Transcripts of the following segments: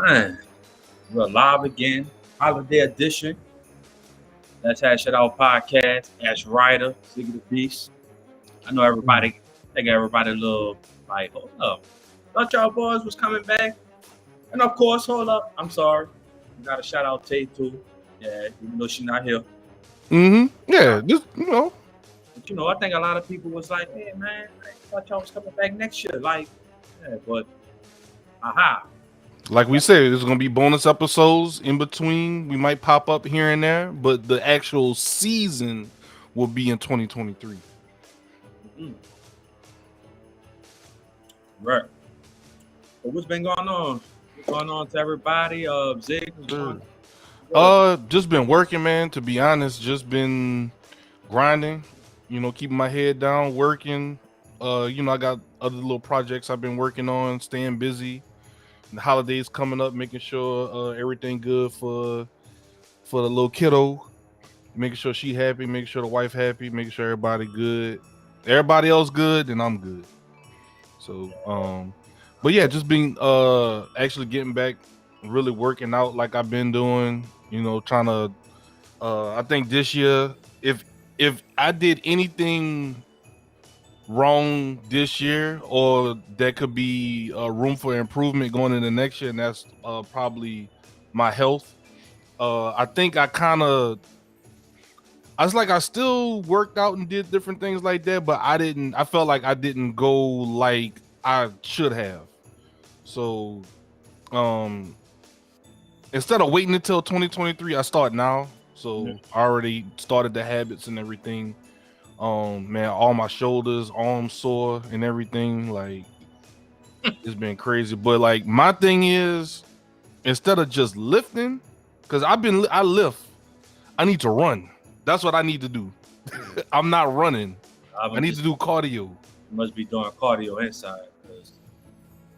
Man, we're live again. Holiday edition. Let's Hash It Out podcast. Ash Ryder, Ziggy the Beast. I know Mm. everybody, I think everybody a little like, hold up. Thought y'all boys was coming back. And of course, hold up. I'm sorry. We got to shout out Tay too. Yeah, even though she's not here. Yeah, just But I think a lot of people was like, hey man, I thought y'all was coming back next year. Like, yeah, but aha. like we said, there's gonna be bonus episodes in between. We might pop up here and there, but the actual season will be in 2023. Mhm. Right. But what's been going on? What's going on to everybody? Zig, what's going Sure. on? What? Just been working, man. To be honest, just been grinding. Keeping my head down, working. I got other little projects I've been working on, staying busy. The holidays coming up, making sure everything good for the little kiddo. Making sure she happy, making sure the wife happy, making sure everybody good. Everybody else good, then I'm good. So, but yeah, just being actually getting back, really working out like I've been doing. Trying to. I think this year, if I did anything wrong this year, or that could be room for improvement going into next year, and that's probably my health. I think I was like, I still worked out and did different things like that, but I felt like I didn't go like I should have. So, um, instead of waiting until 2023, I start now. So I already started the habits and everything. Man, all my shoulders, arms sore and everything. Like, it's been crazy. But like, my thing is, instead of just lifting, because I lift, I need to run. That's what I need to do. I'm not running. I I'm need to just do cardio. must be doing cardio inside because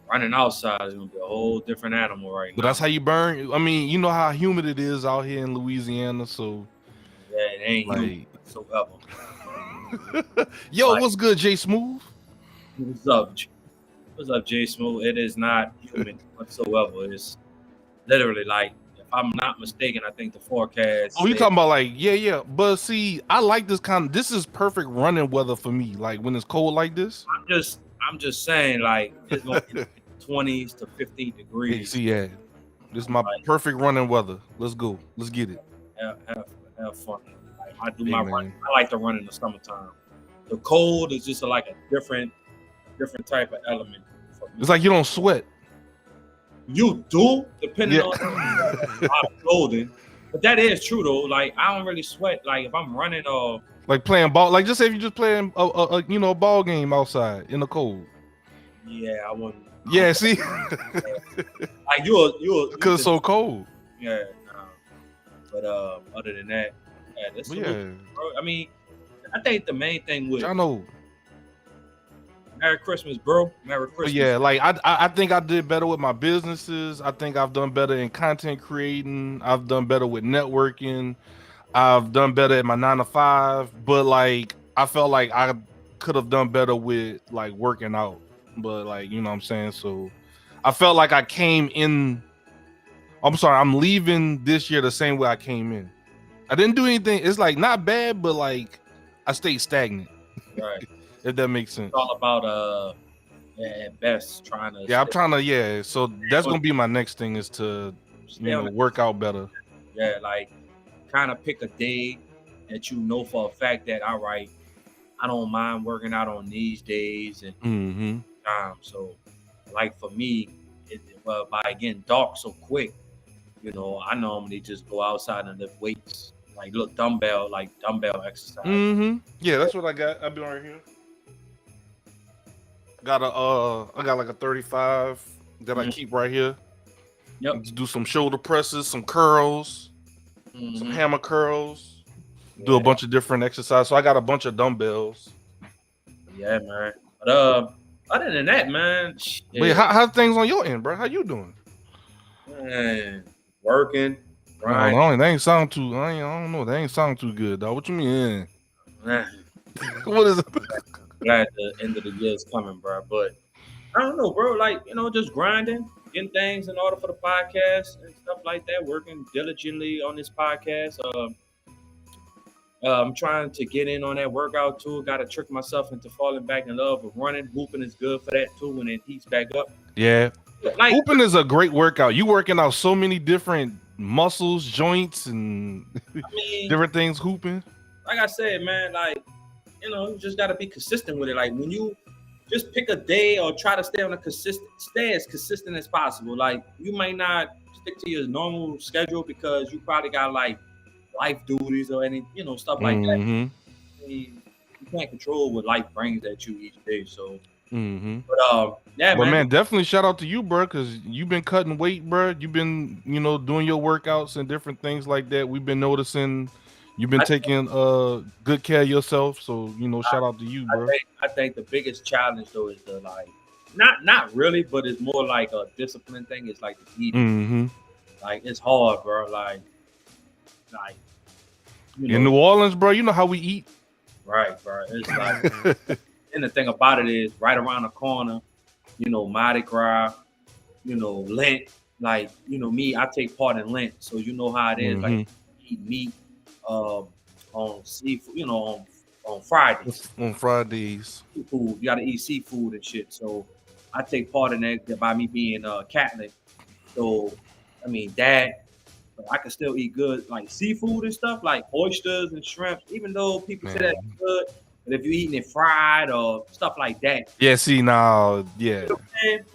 running outside is gonna be a whole different animal right But now. that's how you burn. I mean, you know how humid it is out here in Louisiana. So, Yeah, it ain't human like, whatsoever. yo, Like, what's good, Jay Smooth? what's up? What's up, Jay Smooth? It is not human whatsoever. It's literally like, if I'm not mistaken, I think the forecast Oh, you said talking about like, yeah. But see, I like this kind of. This is perfect running weather for me. Like when it's cold like this. I'm just saying like it's gonna be like 20s to 15 Hey, degrees. see, yeah, this is I'm my like, perfect running weather. Let's go. Let's get it. have fun. Like, I do Hey, my run. man. I like to run in the summertime. The cold is just like a different type of element for me. It's like you don't sweat. You do, depending Yeah. on a lot of clothing. But that is true though. Like I don't really sweat. Like if I'm running or Like playing ball. Like just say if you just playing a ball game outside in the cold. yeah, I wouldn't. I Yeah. don't See, like you because it's just so cold. yeah. Nah. But other than that, yeah, this But salute, yeah, bro. I mean, I think the main thing with I know. Merry Christmas, bro. Merry But Christmas. yeah, like I think I did better with my businesses. I think I've done better in content creating. I've done better with networking. I've done better at my 9 to 5. But like I felt like I could have done better with like working out. But like you know what I'm saying. So I felt like I came in. I'm sorry, I'm leaving this year the same way I came in. I didn't do anything. It's like not bad, but like I stayed stagnant. Right. If that makes It's sense. all about yeah, at best trying to Yeah, I'm stay trying to. Yeah, so that's on gonna be my next thing is to stay on work out better. yeah, like kind of pick a day that you know for a fact that all right, I don't mind working out on these days and Mm-hmm. so like for me, well, by getting dark so quick, I normally just go outside and lift weights, like look dumbbell exercise. Mm-hmm. Yeah, that's what I got. I've been right here. I got like a 35 that I Mhm. keep right here. Yep. Do some shoulder presses, some curls, some Hmm. hammer curls. Do a Yeah, bunch of different exercises. So I got a bunch of dumbbells. yeah, man. But other than that, man, But yeah, shit, how things on your end, bro? How you doing? man, working, Oh, grind, no, that ain't sound too. I don't know. That ain't sound too good, dog. What you mean? man. What is it? Glad the end of the year is coming, bro. But I don't know, bro. Like just grinding. getting things in order for the podcast and stuff like that. Working diligently on this podcast. I'm trying to get in on that workout too. Got to trick myself into falling back in love with running. Hooping is good for that too when it heats back up. Yeah. Like, hooping is a great workout. You working out so many different muscles, joints, and different things hooping. Like I said, man, like, you just got to be consistent with it. Like when you just pick a day or try to stay as consistent as possible. Like you might not stick to your normal schedule because you probably got like life duties or any, stuff like that. I mean, you can't control what life brings at you each day. So, yeah, but man, definitely shout out to you, bro, because you've been cutting weight, bro. You've been, doing your workouts and different things like that. We've been noticing you've been taking good care of yourself. So, shout out to you, bro. I think the biggest challenge though is the like, not really, but it's more like a discipline thing. It's like the eating. Like it's hard, bro. Like in New Orleans, bro, you know how we eat. Right, bro. It's like, and the thing about it is, right around the corner, Mardi Gras, Lent. Like, me, I take part in Lent, so you know how it is. Like, eat meat on seafood, on Fridays. On Fridays, seafood. You gotta eat seafood and shit. So I take part in that by me being Catholic. So I mean that. I can still eat good like seafood and stuff like oysters and shrimps, even though people say that's good. But if you're eating it fried or stuff like that. Yeah, see now, yeah.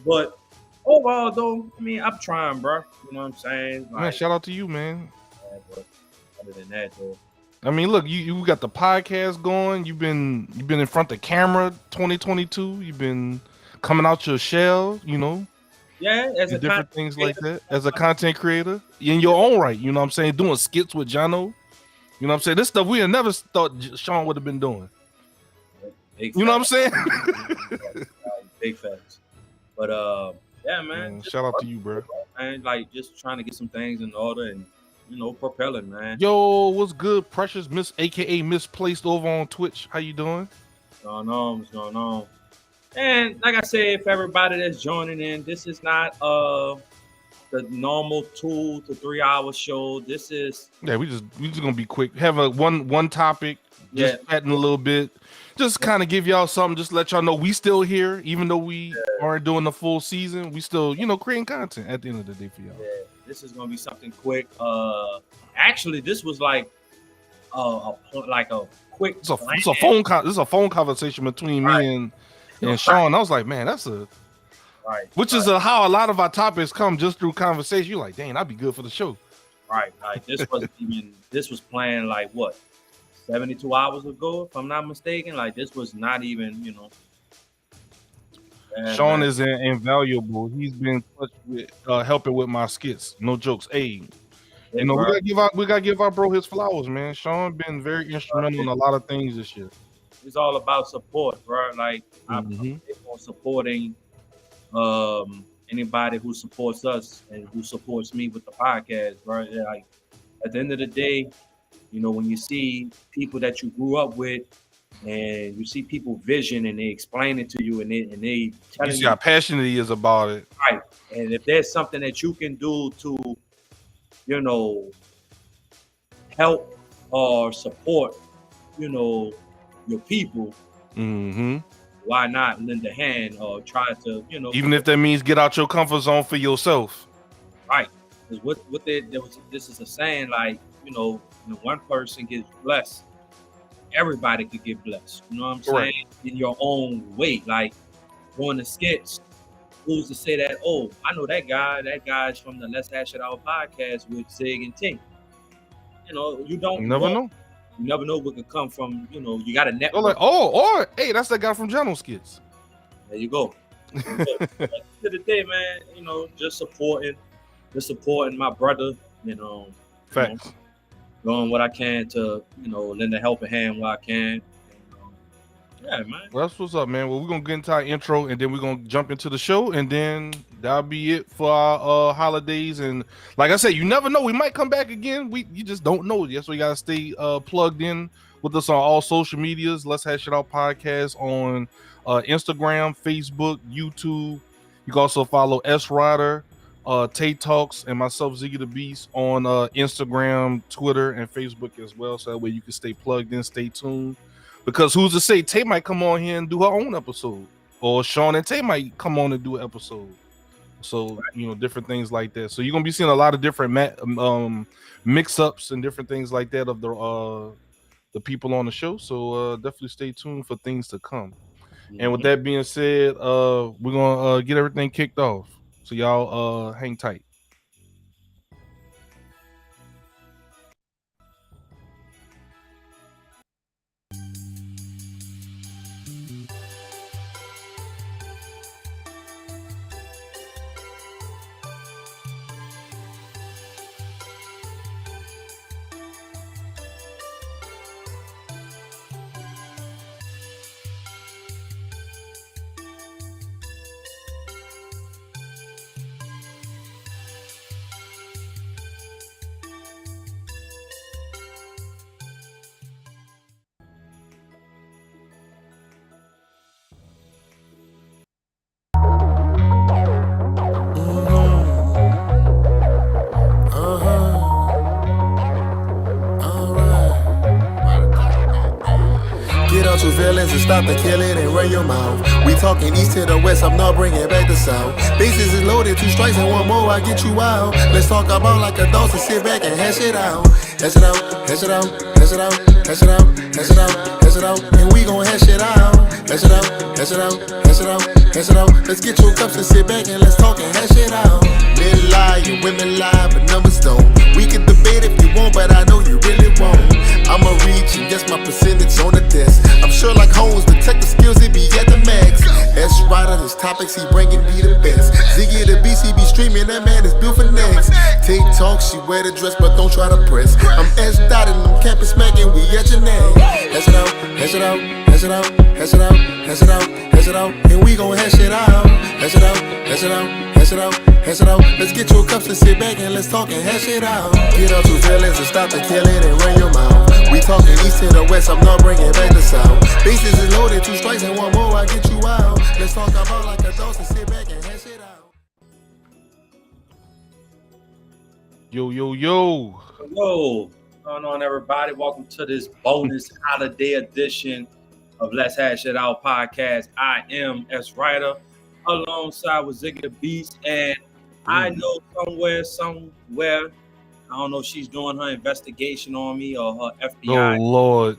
But overall though, I mean, I'm trying, bro. You know what I'm saying? Like, man, shout out to you, man. Yeah, but other than that though. I mean, look, you got the podcast going. You've been in front of camera 2022. You've been coming out your shell, Yeah, as a different things like that. As a content creator, in your own right, you know what I'm saying? Doing skits with Jono. You know what I'm saying? This stuff we had never thought Sean would have been doing. You know what I'm saying? Big facts. But yeah, man. Shout out to you, bro. Man, like just trying to get some things in order and propelling, man. Yo, what's good? Precious Miss, aka Misplaced, over on Twitch. How you doing? What's going on? And like I said, for everybody that's joining in, this is not the normal 2 to 3 hour show. This is we just gonna be quick. Have a one topic, just chatting a little bit, just kind of give y'all something, just let y'all know we still here, even though we aren't doing the full season. We still, creating content at the end of the day for y'all. Yeah, this is gonna be something quick. Actually, this was like a quick. This is a phone conversation between me and Sean. I was like, man, that's is how a lot of our topics come, just through conversation. You're like, dang, that'd be good for the show. Right. Like this was planned like what, 72 hours ago, if I'm not mistaken. Like this was not even, Sean is invaluable. He's been in touch with helping with my skits. No jokes. Hey, we gotta give our bro his flowers, man. Sean been very instrumental in a lot of things this year. It's all about support, bro. Like I'm big on supporting anybody who supports us and who supports me with the podcast, bro. Like at the end of the day, when you see people that you grew up with and you see people vision and they explain it to you and they tell you how passionate he is about it. Right. And if there's something that you can do to, help or support, your people, why not lend a hand or try to, even if that means get out your comfort zone for yourself. Right. Because this is a saying, like, when one person gets blessed, everybody could get blessed. You know what I'm saying? In your own way. Like doing the skits, who's to say that, oh, I know that guy. That guy's from the Let's Hash It Out podcast with Sig and Tink. You never know. You never know what could come from, you got a network. Or hey, that's that guy from Jono Skits. There you go. At the end of the day, man, just supporting my brother, Facts. Doing what I can to, lend a helping hand where I can. Yeah, man. Well, that's what's up, man. Well, we're gonna get into our intro and then we're gonna jump into the show, and then that'll be it for our holidays. And like I said, you never know, we might come back again. You just don't know. Yes, we gotta stay plugged in with us on all social medias. Let's Hash It Out Podcast on Instagram, Facebook, YouTube, You can also follow S Rider, Tate Talks, and myself, Ziggy the Beast, on Instagram, Twitter, and Facebook as well. So that way you can stay plugged in, stay tuned. Because who's to say Tate might come on here and do her own episode, or Sean and Tate might come on and do an episode. So different things like that. So you're gonna be seeing a lot of different mix-ups and different things like that of the people on the show. So definitely stay tuned for things to come. And with that being said, we're gonna get everything kicked off. So y'all hang tight. Feelings and stop the killing and run your mouth. We talking east to the west, I'm not bringing back the south. Bases is loaded, 2 strikes and 1 more, I get you out. Let's talk about like adults and sit back and hash it out. Hash it out, hash it out, hash it out, hash it out, hash it out, hash it out, and we gon' hash it out. Hash it out, hash it out, hash it out, hash it out. Let's get your cups and sit back and let's talk and hash it out. Men lie and women lie, but numbers don't. We can debate if you want, but I know you really won't. I'ma reach and guess my percentage on the desk. I'm sure like Holmes, detective skills, it be at the max. S Rider, his topics, he bringing me the best. Ziggy the Beast, he be streaming, that man is built for next. Tate Talk, she wear the dress, but don't try to press. I'm S dotted, them campus smacking, we at your neck. Hash it out, hash it out, hash it out, hash it out, hash it out, hash it out, and we gon' hash it out. Hash it out, hash it out, hash it out, hash it out. Let's get your cups and sit back and let's talk and hash it out. Get out your feelings and stop the killing and run your mouth. We talking east to the west, I'm not bringing back the south. Bases is loaded, 2 strikes and 1 more, I get you out. Let's talk about like adults and sit back and hash it out. Yo. What's going on, everybody? Welcome to this bonus holiday edition of Let's Hash It Out podcast. I am S Rider alongside with Ziggy the Beast, and I know somewhere, I don't know if she's doing her investigation on me or her FBI. Oh Lord.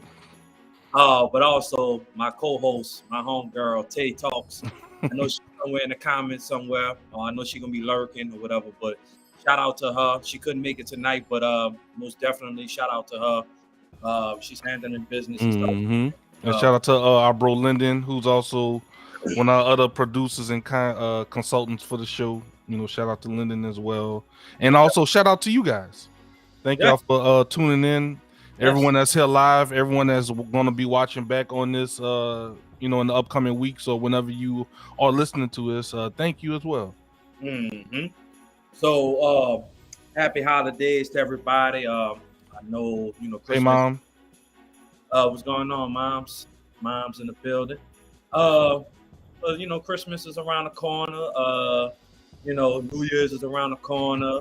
But also my co-host, my homegirl, Tate Talks. I know she's somewhere in the comments somewhere. I know she's gonna be lurking or whatever, but shout out to her. She couldn't make it tonight, but most definitely shout out to her. She's handling business and stuff. And shout out to our bro Lyndon, who's also one of our other producers and consultants for the show. Shout out to Lyndon as well. And also shout out to you guys. Thank y'all for tuning in. Everyone that's here live, everyone that's going to be watching back on this, in the upcoming weeks or whenever you are listening to us, thank you as well. So, happy holidays to everybody. I know, Christmas. Hey, Mom. What's going on, moms? Moms in the building. Christmas is around the corner. New Year's is around the corner.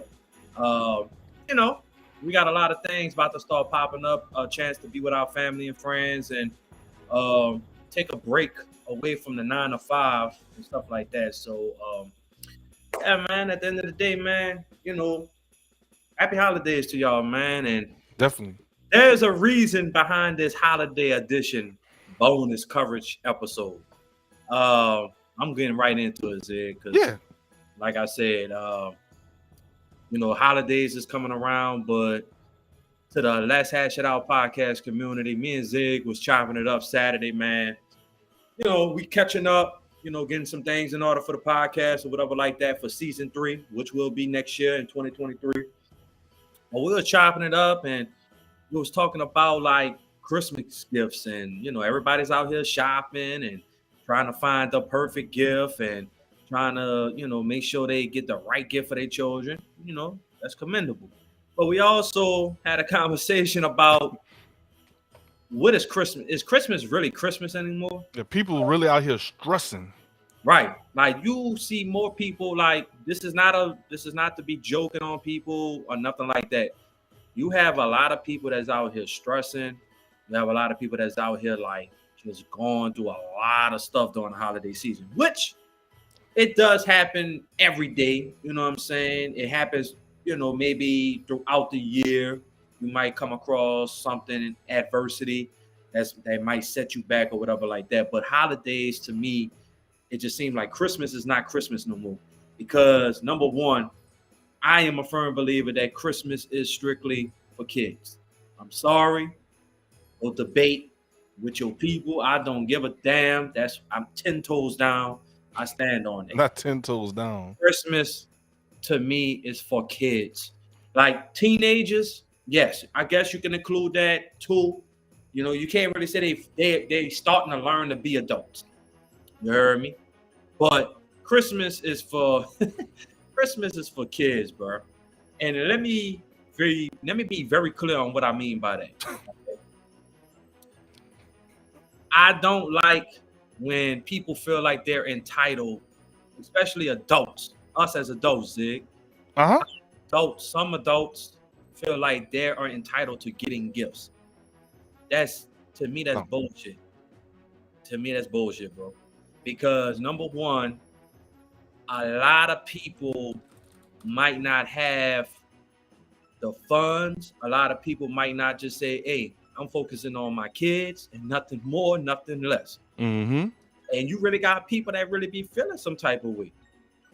We got a lot of things about to start popping up. A chance to be with our family and friends and take a break away from the 9 to 5 and stuff like that. So, man, at the end of the day, man, happy holidays to y'all, man. And definitely, there's a reason behind this holiday edition bonus coverage episode. I'm getting right into it, Zig, because like I said, holidays is coming around, but to the Let's Hash It Out podcast community, me and Zig was chopping it up Saturday, man. We catching up, getting some things in order for the podcast or whatever like that for season 3, which will be next year in 2023. But we were chopping it up and we was talking about like Christmas gifts and, everybody's out here shopping and trying to find the perfect gift and trying to, make sure they get the right gift for their children. That's commendable. But we also had a conversation about what is Christmas? Is Christmas really Christmas anymore? The people really out here stressing. Right. Like you see more people like this is not to be joking on people or nothing like that. You have a lot of people that's out here stressing. You have a lot of people that's out here like just going through a lot of stuff during the holiday season, which it does happen every day. You know what I'm saying? It happens, maybe throughout the year. You might come across something in adversity that might set you back or whatever like that. But holidays to me, it just seems like Christmas is not Christmas no more. Because number one, I am a firm believer that Christmas is strictly for kids. I'm sorry. We'll debate with your people. I don't give a damn. I'm 10 toes down. I stand on it. Not 10 toes down. Christmas to me is for kids. Like teenagers, yes, I guess you can include that too. You can't really say they starting to learn to be adults. You heard me? But Christmas is for Christmas is for kids, bro. And let me be very clear on what I mean by that. I don't like when people feel like they're entitled, especially adults, us as adults, Zig. Some adults feel like they are entitled to getting gifts. To me, that's bullshit. To me, that's bullshit, bro. Because number one, a lot of people might not have the funds. A lot of people might not just say, hey, I'm focusing on my kids and nothing more, nothing less. Mm-hmm. And you really got people that really be feeling some type of way.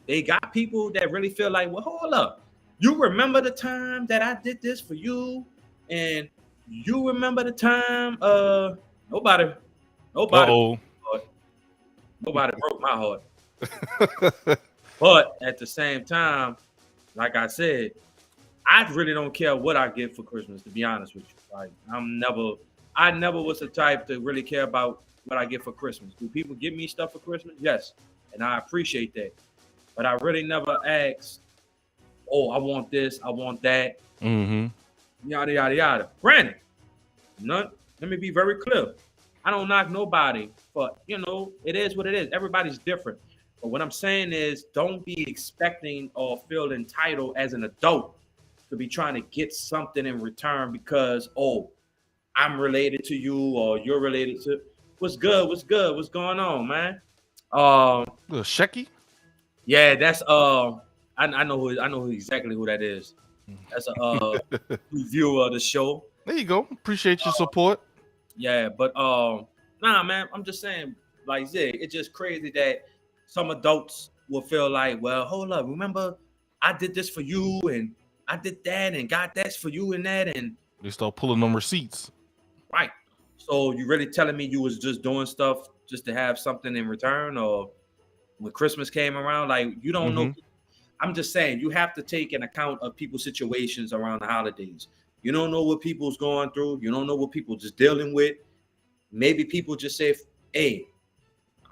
They got people that really feel like, well, hold up. You remember the time that I did this for you? And you remember the time nobody broke my heart. But at the same time, like I said, I really don't care what I get for Christmas, to be honest with you. Like I never was the type to really care about what I get for Christmas. Do people give me stuff for Christmas? Yes. And I appreciate that. But I really never ask, oh, I want this, I want that. Mm-hmm. Yada, yada, yada. Granted, let me be very clear. I don't knock nobody, but it is what it is. Everybody's different. But what I'm saying is don't be expecting or feel entitled as an adult to be trying to get something in return because, oh, I'm related to you or you're related to. What's good? What's going on, man? Shecky? Yeah, that's I know exactly who that is. That's a reviewer of the show. There you go. Appreciate your support. Yeah, but nah, man, I'm just saying, like Zig, it's just crazy that some adults will feel like, well, hold up, remember I did this for you and I did that and got that for you and that, and they start pulling them receipts. Right. So you really telling me you was just doing stuff just to have something in return, or when Christmas came around, like you don't know. I'm just saying you have to take an account of people's situations around the holidays. You don't know what people's going through. You don't know what people just dealing with. Maybe people just say, hey,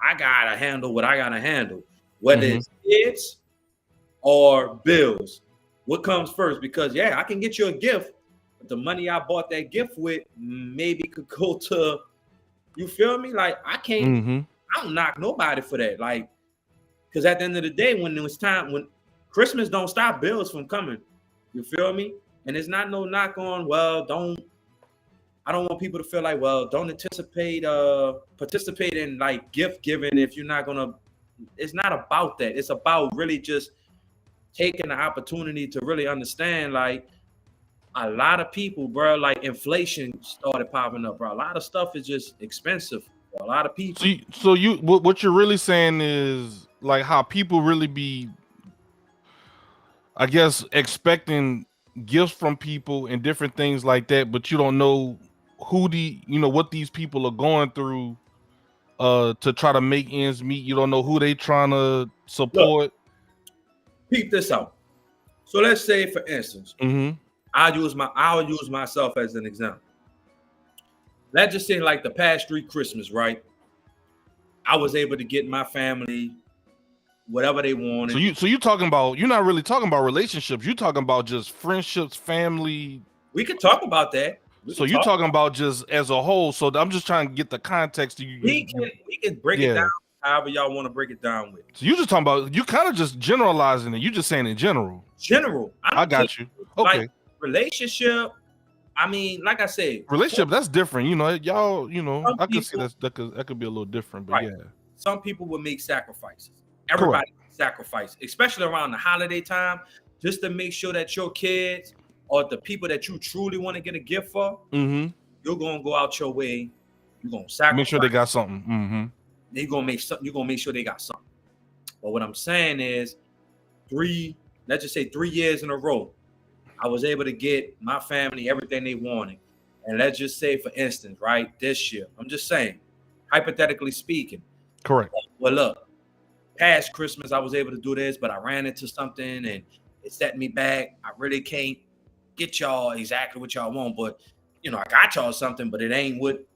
I gotta handle what I gotta handle, whether it's kids or bills. What comes first? Because yeah, I can get you a gift, but the money I bought that gift with maybe could go to, you feel me? Like I can't, I don't knock nobody for that. Like, because at the end of the day, when it was time, when Christmas don't stop bills from coming, you feel me? And it's not no knock on, well, I don't want people to feel like, well, don't participate in like gift giving if you're not gonna. It's not about that. It's about really just taking the opportunity to really understand, like a lot of people, bro, like inflation started popping up, bro. A lot of stuff is just expensive for a lot of people. So what you're really saying is like how people really be, I guess, expecting gifts from people and different things like that, but you don't know what these people are going through to try to make ends meet. You don't know who they trying to support. Look, peep this out. So let's say, for instance, I'll use myself as an example. Let's just say like the past 3 Christmas, right? I was able to get my family whatever they wanted. So you're talking about, you're not really talking about relationships. You're talking about just friendships, family. We could talk about that. So you're talking about just as a whole. So I'm just trying to get the context. We can break it down however y'all want to break it down with. So you just talking about, you kind of just generalizing it. You just saying in general. General. I got you. Okay. Like relationship. I mean, like I said, relationship, that's different. You know, y'all, you know, I could see people- that could be a little different, but Right. yeah. some people will make sacrifices. Everybody sacrifice, especially around the holiday time, just to make sure that your kids or the people that you truly want to get a gift for, Mm-hmm. you're gonna go out your way. You're gonna sacrifice. Make sure they got something. Mm-hmm. You're gonna make sure they got something. But what I'm saying is, let's just say 3 years in a row, I was able to get my family everything they wanted. And let's just say, for instance, right, this year, I'm just saying, hypothetically speaking, Correct. well, look, past Christmas I was able to do this, but I ran into something and it set me back. I really can't get y'all exactly what y'all want, but you know, I got y'all something, but it ain't what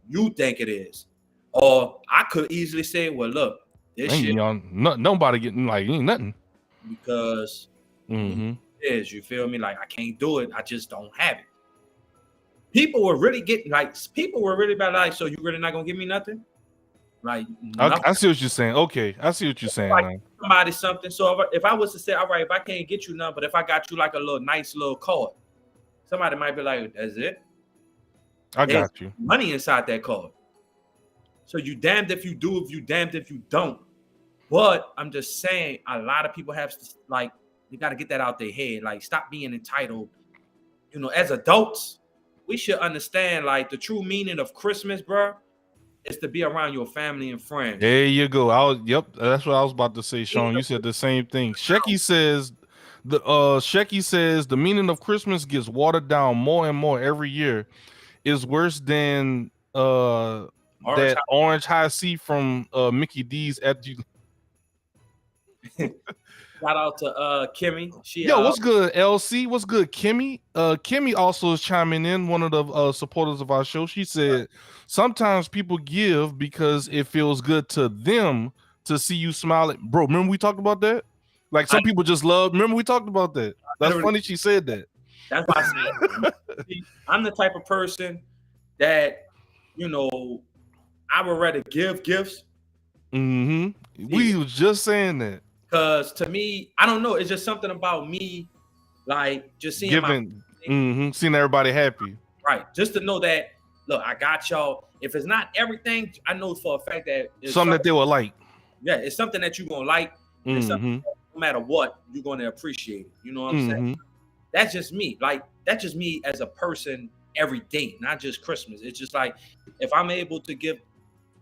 you think it is. Or I could easily say, well, look, this Ain't shit y'all, nobody getting like ain't nothing. because Mm-hmm. it is, you feel me? Like I can't do it, I just don't have it. People were really getting like about like, so you really not gonna give me nothing? Like I see what you're saying. Okay, I see what you're saying. Like, man. somebody something. So if I was to say, all right, if I can't get you none, but if I got you like a little nice little card, somebody might be like, that's it. I There's got you. money inside that card. So you damned if you do, if you damned if you don't. But I'm just saying, a lot of people have to, like, you got to get that out their head. Like, stop being entitled. You know, as adults, we should understand like the true meaning of Christmas, bro, is to be around your family and friends. There you go. Yep, that's what I was about to say, Sean. You said the same thing. Shecky says the meaning of Christmas gets watered down more and more every year. Is worse than that orange high C from Mickey D's at you. Shout out to Kimmy. Yo, what's good, LC? What's good, Kimmy? Kimmy also is chiming in, one of the supporters of our show. She said sometimes people give because it feels good to them to see you smiling. Bro, remember we talked about that? Like some people just love. Remember we talked about that? That's funny she said that. That's why I said I'm the type of person that, you know, I would rather give gifts. Mm-hmm. We was just saying that. Because to me, I don't know, it's just something about me, like just seeing seeing everybody happy. Right. Just to know that, look, I got y'all. If it's not everything, I know for a fact that it's something that they will like. Yeah, it's something that you're gonna like. Mm-hmm. No matter what, you're gonna appreciate it. You know what I'm saying? That's just me. Like, that's just me as a person every day, not just Christmas. It's just like if I'm able to give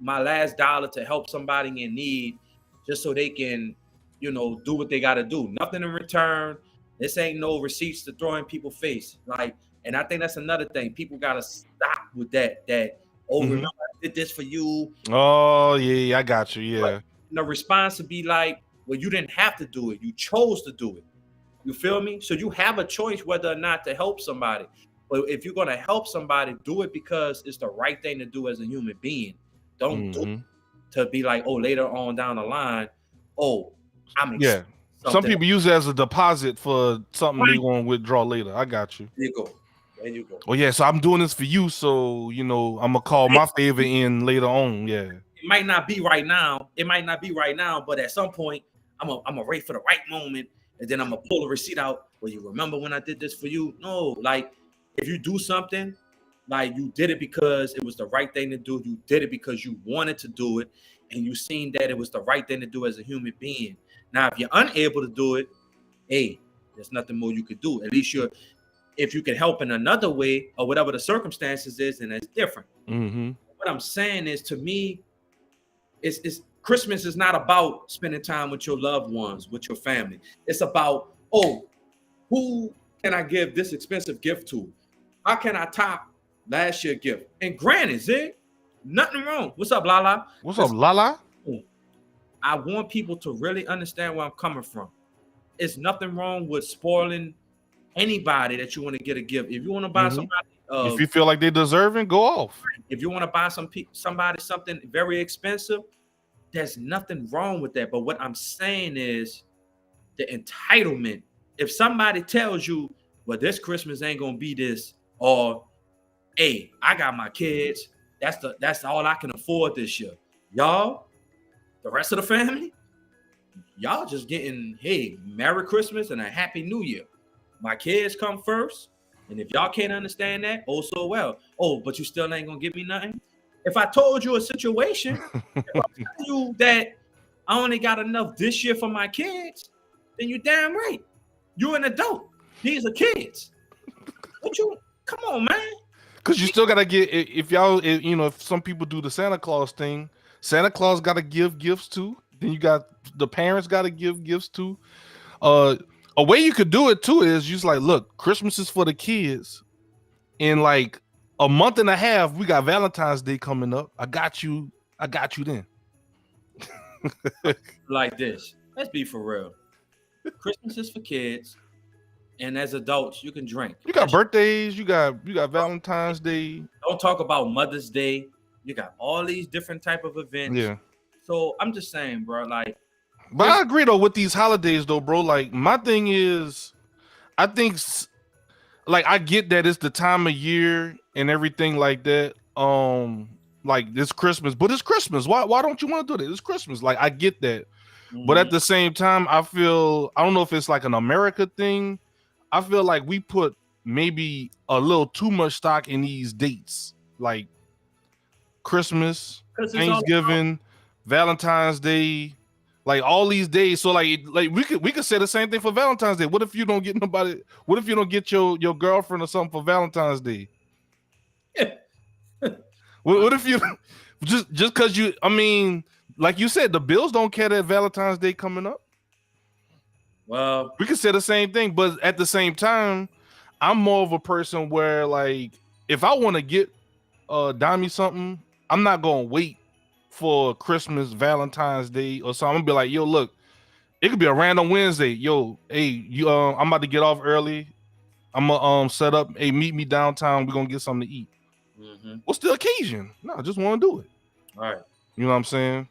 my last dollar to help somebody in need, just so they can, you know, do what they got to do. Nothing in return. This ain't no receipts to throw in people's face. Like, and I think that's another thing. People got to stop with that. Remember I did this for you. Oh, yeah, I got you. Yeah. But the response would be like, well, you didn't have to do it. You chose to do it. You feel me? So you have a choice whether or not to help somebody. But if you're going to help somebody, do it because it's the right thing to do as a human being. Don't do it to be like, oh, later on down the line, oh, yeah. Some people use it as a deposit for something they want to withdraw later. I got you. There you go. There you go. Oh yeah, so I'm doing this for you, so you know I'm gonna call my favor in later on. Yeah. It might not be right now. But at some point, I'm gonna wait for the right moment, and then I'm gonna pull a receipt out. Well, you remember when I did this for you? No, like if you do something, like you did it because it was the right thing to do. You did it because you wanted to do it, and you seen that it was the right thing to do as a human being. Now, if you're unable to do it, hey, there's nothing more you could do. At least if you can help in another way or whatever the circumstances is, then that's different. What I'm saying is, to me, it's Christmas is not about spending time with your loved ones, with your family. It's about, oh, who can I give this expensive gift to? How can I top last year's gift? And granted, Zig, nothing wrong. What's up, Lala? What's up, Lala? I want people to really understand where I'm coming from. It's nothing wrong with spoiling anybody that you want to get a gift. If you want to buy somebody, if you feel like they deserving, go off. If you want to buy somebody something very expensive, there's nothing wrong with that. But what I'm saying is the entitlement. If somebody tells you, well, this Christmas ain't gonna be this, or hey, I got my kids, that's all I can afford this year. Y'all, The rest of the family, y'all just getting, hey, Merry Christmas and a Happy New Year. My kids come first. And if y'all can't understand that, oh, so well. Oh, but you still ain't going to give me nothing? If I told you a situation, if I tell you that I only got enough this year for my kids, then you're damn right. You're an adult. These are kids. Come on, man. Because you still got to get, if some people do the Santa Claus thing, Santa Claus got to give gifts too. Then you got the parents got to give gifts too. A way you could do it too is just like, look, Christmas is for the kids. In like a month and a half, we got Valentine's Day coming up. I got you then. Like this. Let's be for real. Christmas is for kids. And as adults, you can drink. You got birthdays, you got Valentine's Day. Don't talk about Mother's Day. You got all these different type of events. Yeah. So I'm just saying, bro, like. But I agree though with these holidays though, bro. Like my thing is, I think like I get that it's the time of year and everything like that. Like this Christmas, but it's Christmas. Why don't you want to do that? It's Christmas. Like I get that. Mm-hmm. But at the same time, I don't know if it's like an America thing. I feel like we put maybe a little too much stock in these dates, like Christmas, Thanksgiving, Valentine's Day, like all these days. So like we could say the same thing for Valentine's Day. What if you don't get nobody? What if you don't get your girlfriend or something for Valentine's Day? What if you just because you? I mean, like you said, the Bills don't care that Valentine's Day coming up. Well, we could say the same thing, but at the same time, I'm more of a person where, like, if I want to get Dami something, I'm not gonna wait for Christmas, Valentine's Day, or something. I'm gonna be like, yo, look, it could be a random Wednesday. Yo, hey, I'm about to get off early. I'm gonna set up. Hey, meet me downtown. We're gonna get something to eat. Mm-hmm. What's the occasion? No, I just want to do it. All right. You know what I'm saying?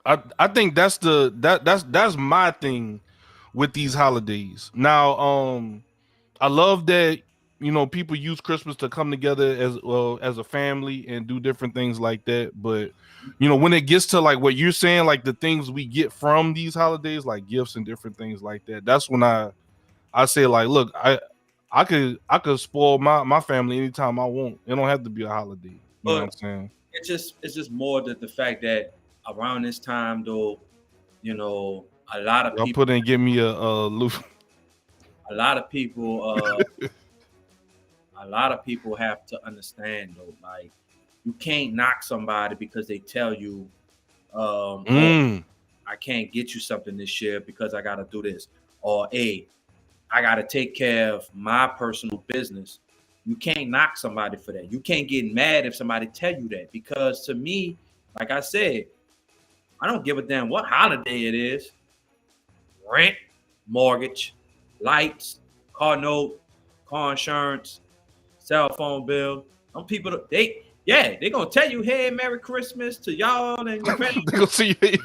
I think that's my thing with these holidays. Now, I love that, people use Christmas to come together as a family and do different things like that. But, when it gets to like what you're saying, like the things we get from these holidays, like gifts and different things like that, that's when I say like, look, I could spoil my family anytime I want. It don't have to be a holiday. You know what I'm saying? It's just more that the fact that around this time though, a lot of people put in give me a loop. A lot of people have to understand though, like you can't knock somebody because they tell you oh, I can't get you something this year because I gotta do this, or hey, I gotta take care of my personal business. You can't knock somebody for that. You can't get mad if somebody tell you that, because to me, like I said, I don't give a damn what holiday it is. Rent, mortgage, lights, car note, car insurance, cell phone bill. Some people, they're gonna tell you, hey, Merry Christmas to y'all and your family. They gonna see you.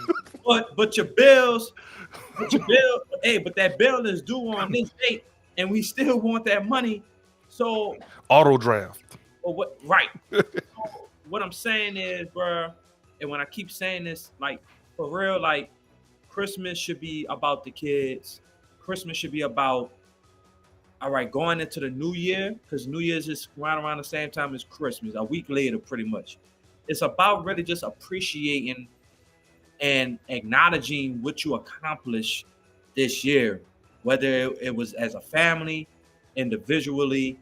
But your bills, but that bill is due on this date, and we still want that money. So auto draft. Or what? Right. So what I'm saying is, bro, and when I keep saying this, like for real, like Christmas should be about the kids. Christmas should be about, all right, going into the new year, because New Year's is right around the same time as Christmas, a week later, pretty much. It's about really just appreciating and acknowledging what you accomplished this year, whether it was as a family, individually,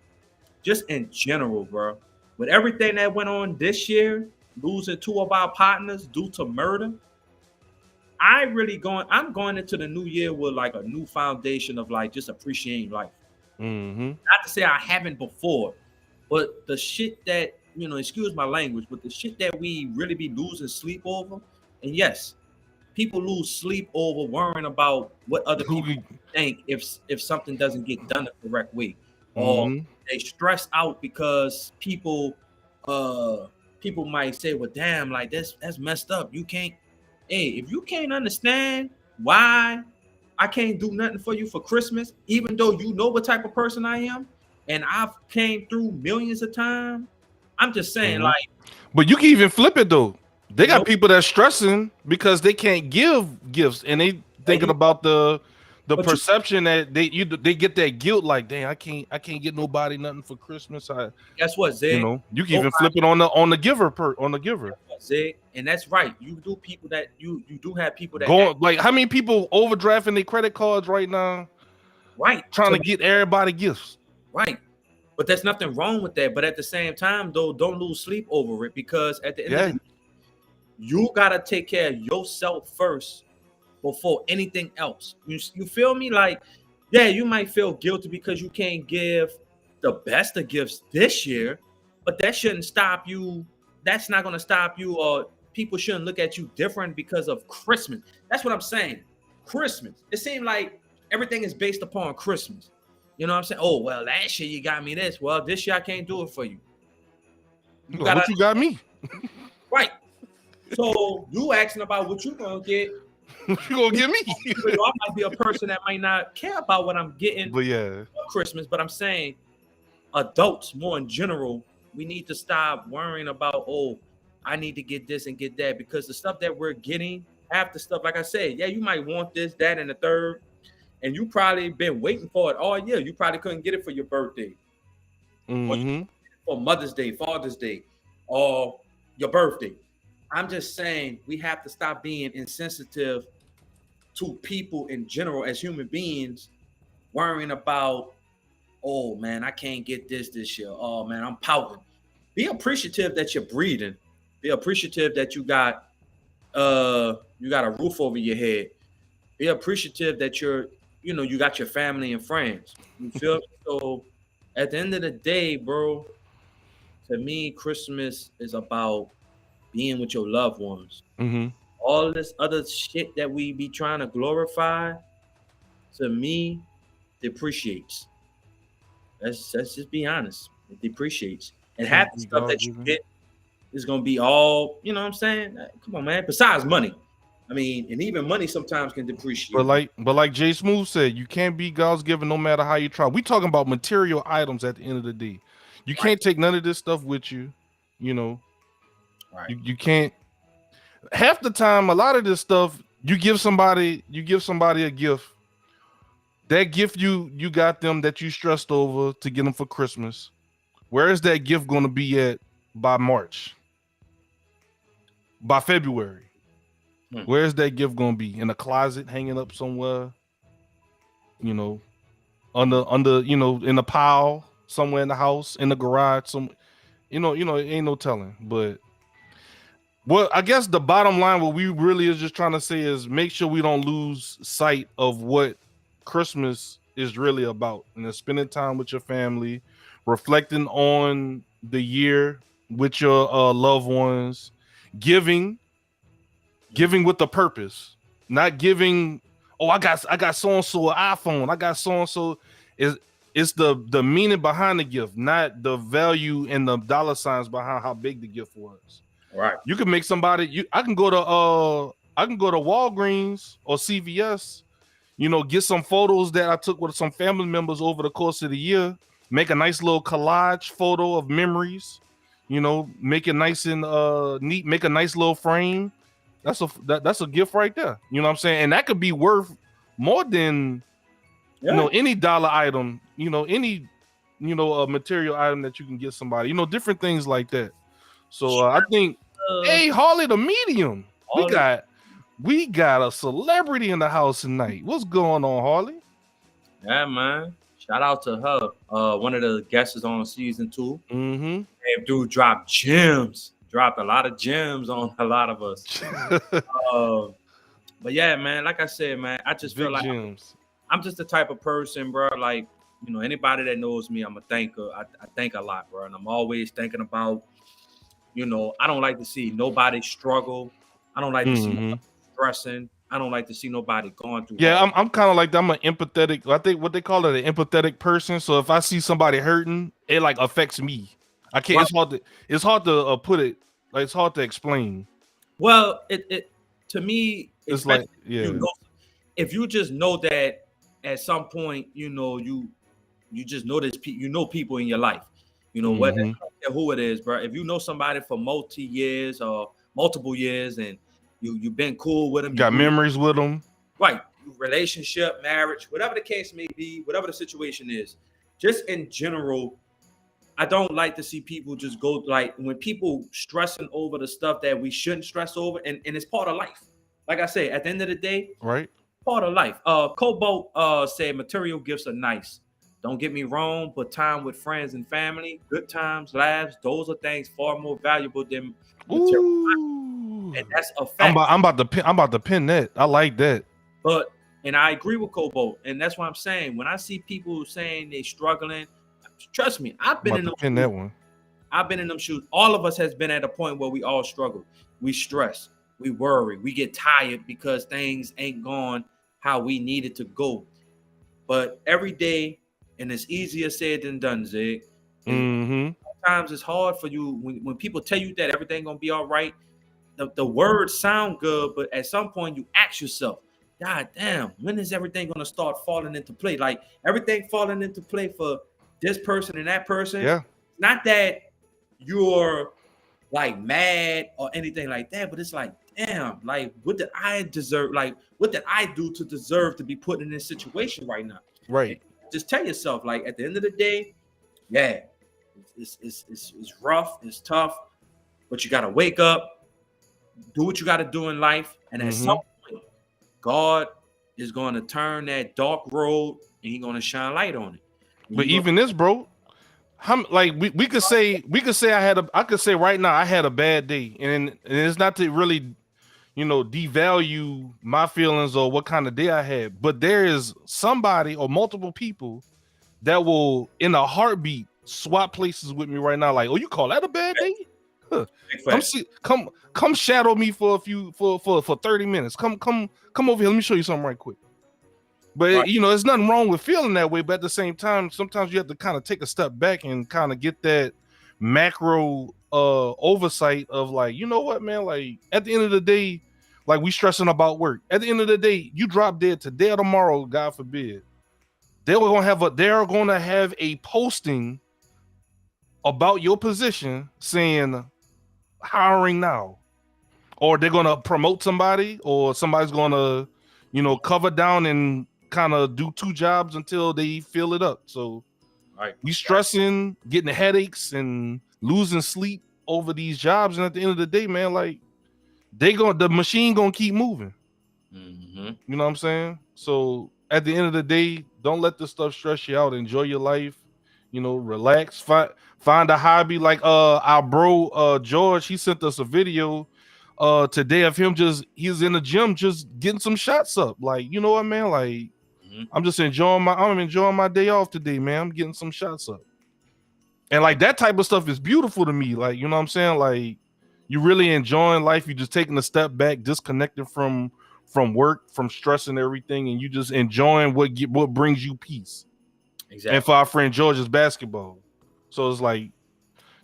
just in general, bro. With everything that went on this year, losing 2 of our partners due to murder, I'm going into the new year with like a new foundation of like just appreciating life. Mm-hmm. Not to say I haven't before, but the shit that, excuse my language, but the shit that we really be losing sleep over. And yes, people lose sleep over worrying about what other people think if something doesn't get done the correct way. Or they stress out because people might say, well, damn, like that's messed up. You can't, if you can't understand why I can't do nothing for you for Christmas, even though you know what type of person I am, and I've came through millions of times, I'm just saying, like. But you can even flip it though. They got people that's stressing because they can't give gifts, and they thinking about the perception that they get that guilt, like, dang, I can't get nobody nothing for Christmas. Guess what, Zig? You can even flip it on the giver Zig, and that's right. You do people that you do have people that going, like, how many people overdrafting their credit cards right now? Right, trying to get everybody gifts. Right, but there's nothing wrong with that. But at the same time, though, don't lose sleep over it, because at the end of the day, you gotta take care of yourself first before anything else. You feel me? Like, yeah, you might feel guilty because you can't give the best of gifts this year, but that shouldn't stop you. That's not gonna stop you, or people shouldn't look at you different because of Christmas. That's what I'm saying. Christmas. It seemed like everything is based upon Christmas. You know what I'm saying? Oh, well, last year you got me this. Well, this year I can't do it for you. You got me. Right. So you asking about what you gonna get. You gonna get me. I might be a person that might not care about what I'm getting for Christmas, but I'm saying adults more in general, we need to stop worrying about, oh, I need to get this and get that, because the stuff that we're getting, half the stuff, like I said, yeah, you might want this, that, and the third, and you probably been waiting for it all year. You probably couldn't get it for your birthday, or Mother's Day, Father's Day, or your birthday. I'm just saying we have to stop being insensitive to people in general as human beings, worrying about, oh man, I can't get this year. Oh man, I'm pouting. Be appreciative that you're breathing. Be appreciative that you got a roof over your head. Be appreciative that you got your family and friends. You feel me? So at the end of the day, bro, to me, Christmas is about being with your loved ones. All this other shit that we be trying to glorify, to me, depreciates. Let's just be honest. It depreciates. And half the stuff that you get is gonna be all, you know what I'm saying? Come on, man. Besides money. I mean, and even money sometimes can depreciate. But like Jay Smooth said, you can't be God's given no matter how you try. We talking about material items at the end of the day. You can't take none of this stuff with you, you know. Right. You can't. Half the time, a lot of this stuff, you give somebody a gift. That gift you got them that you stressed over to get them for Christmas. Where is that gift going to be at by March? By February? Where is that gift going to be? In a closet, hanging up somewhere? You know, under in a pile somewhere in the house, in the garage. It ain't no telling. But well, I guess the bottom line, what we really is just trying to say is make sure we don't lose sight of what Christmas is really about, and then spending time with your family, reflecting on the year with your loved ones, giving with the purpose, not giving. Oh, I got so and so an iPhone. I got so and so. It's the meaning behind the gift, not the value and the dollar signs behind how big the gift was. Right. You can make somebody. I can go to Walgreens or CVS. Get some photos that I took with some family members over the course of the year. Make a nice little collage photo of memories. Make it nice and neat. Make a nice little frame. That's a gift right there. You know what I'm saying? And that could be worth more than any dollar item. Any material item that you can get somebody. Different things like that. So I think, hey, Harley the medium, we got a celebrity in the house tonight. What's going on, Harley? Yeah, man. Shout out to her. One of the guests on season 2. And dude dropped a lot of gems on a lot of us. But yeah, man, like I said, man, I just feel like I'm just the type of person, bro. Like, anybody that knows me, I'm a thinker. I think a lot, bro. And I'm always thinking about, I don't like to see nobody struggle. I don't like to see nobody stressing. I don't like to see nobody going through. Yeah, I'm kind of like that. I'm an empathetic. I think what they call it, an empathetic person. So if I see somebody hurting, it like affects me. I can't. Right. It's hard to put it. Like, it's hard to explain. Well, it to me, it's like if you just know that at some point, you just know this. People in your life. Whether who it is, bro. If you know somebody for multi years or multiple years, and you've been cool with them. Got memories with them. Right. Relationship, marriage, whatever the case may be, whatever the situation is. Just in general, I don't like to see people just go like when people stressing over the stuff that we shouldn't stress over, and it's part of life. Like I say, at the end of the day, right? Part of life. Cobalt said material gifts are nice. Don't get me wrong, but time with friends and family, good times, laughs, those are things far more valuable than material. Ooh. And that's a fact. I'm about to pin that. I like that. And I agree with Cobalt, and that's what I'm saying. When I see people saying they struggling, trust me, I've been in them shoes. That one. I've been in them shoes. All of us has been at a point where we all struggle. We stress, we worry, we get tired because things ain't gone how we need it to go. But every day, and it's easier said than done, Zig. Sometimes it's hard for you when people tell you that everything gonna be all right. The words sound good, but at some point you ask yourself, God damn, when is everything gonna start falling into play? Like everything falling into play for this person and that person. Yeah. Not that you're like mad or anything like that, but it's like, damn, like what did I deserve? Like, what did I do to deserve to be put in this situation right now? Right. And just tell yourself, like, at the end of the day, yeah, it's rough, it's tough, but you gotta wake up, do what you gotta do in life, and at some point, God is gonna turn that dark road and He's gonna shine light on it. And but even this, bro, we could say I could say right now I had a bad day, and it's not to really, devalue my feelings or what kind of day I had, but there is somebody or multiple people that will in a heartbeat swap places with me right now. Like, oh, you call that a bad day? Huh. Come shadow me for 30 minutes. Come over here. Let me show you something right quick. But right. There's nothing wrong with feeling that way. But at the same time, sometimes you have to kind of take a step back and kind of get that macro oversight of like, you know what, man? Like at the end of the day, like we stressing about work. At the end of the day, you drop dead today or tomorrow, God forbid. They're gonna have a posting about your position saying hiring now, or they're gonna promote somebody, or somebody's gonna, cover down and kind of do two jobs until they fill it up. So we stressing, getting headaches and losing sleep over these jobs, and at the end of the day, man, like the machine gonna keep moving. You know what I'm saying? So at the end of the day, don't let this stuff stress you out. Enjoy your life. Relax. Find a hobby. Like our bro George, he sent us a video today of him he's in the gym just getting some shots up. Like, you know what, man? Like I'm enjoying my day off today, man. I'm getting some shots up. And like that type of stuff is beautiful to me. Like, you know what I'm saying? Like you really enjoying life. You just taking a step back, disconnected from work, from stress and everything, and you just enjoying what brings you peace. Exactly. And for our friend George, is basketball. So it's like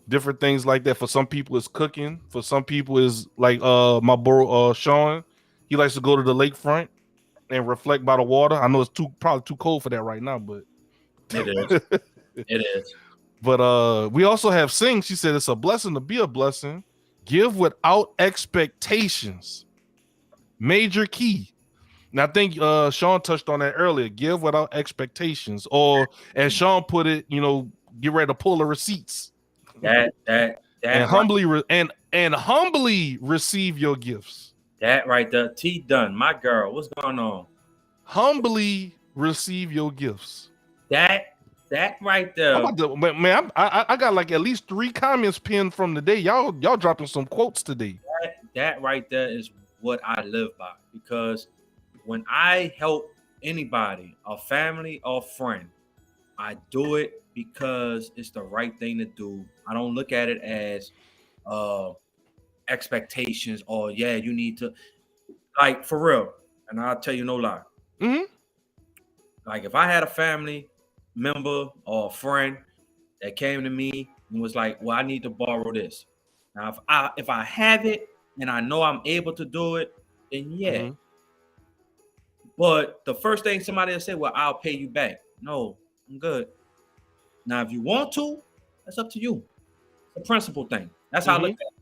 different things like that. For some people, it's cooking. For some people, is like my bro Sean. He likes to go to the lakefront and reflect by the water. I know it's probably too cold for that right now, but it is. It is. But we also have Sing. She said it's a blessing to be a blessing. Give without expectations. Major key. And I think Sean touched on that earlier. Give without expectations, or as Sean put it, get ready to pull the receipts. And humbly humbly receive your gifts. That right there, T done. My girl, what's going on? Humbly receive your gifts. That right there. I got like at least 3 comments pinned from the day. Y'all dropping some quotes today. That right there is what I live by, because when I help anybody, a family or friend, I do it because it's the right thing to do. I don't look at it as expectations or you need to, like, for real. And I'll tell you no lie. Like if I had a family member or a friend that came to me and was like, well, I need to borrow this. Now, if I have it and I know I'm able to do it, then But the first thing somebody will say, well, I'll pay you back. No, I'm good. Now, if you want to, that's up to you. It's a principle thing. That's how I look at it.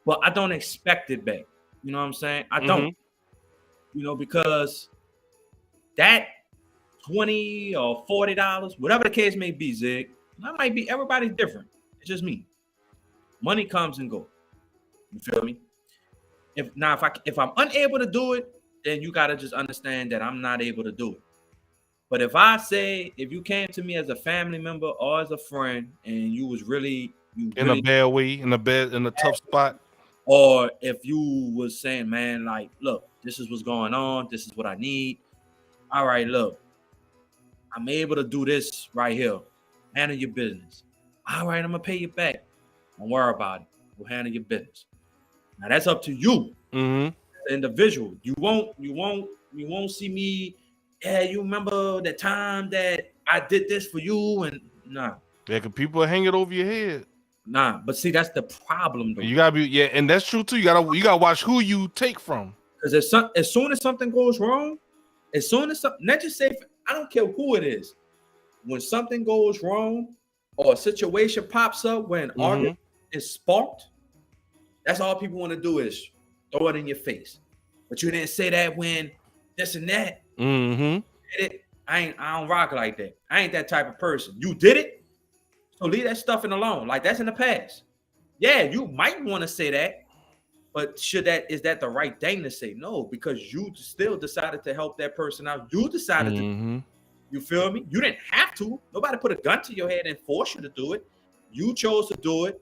but I don't expect it back. You know what I'm saying? I don't. You know, because that $20 or $40, whatever the case may be, Zig, that might be everybody's different. It's just me. Money comes and goes. You feel me? If I'm unable to do it, then you gotta just understand that I'm not able to do it. But if you came to me as a family member or as a friend and you was really in a bad way, in a tough spot, or if you was saying, man, like, look, this is what's going on, this is what I need. All right, look, I'm able to do this right here. Handle your business. All right, I'm gonna pay you back. Don't worry about it. We'll handle your business. Now that's up to you, the individual. You won't see me. Yeah, you remember the time that I did this for you, and nah. Yeah, cause people hang it over your head. Nah, but see, that's the problem, though. You gotta be, and that's true too. You gotta watch who you take from. Because as soon as something goes wrong, not just say, I don't care who it is. When something goes wrong or a situation pops up when argument is sparked, that's all people want to do is throw it in your face. But you didn't say that when this and that. I don't rock like that. I ain't that type of person. You did it, so leave that stuff alone. Like, that's in the past. Yeah, you might want to say that, but is that the right thing to say? No, because you still decided to help that person out. You decided to. You feel me? You didn't have to. Nobody put a gun to your head and force you to do it. You chose to do it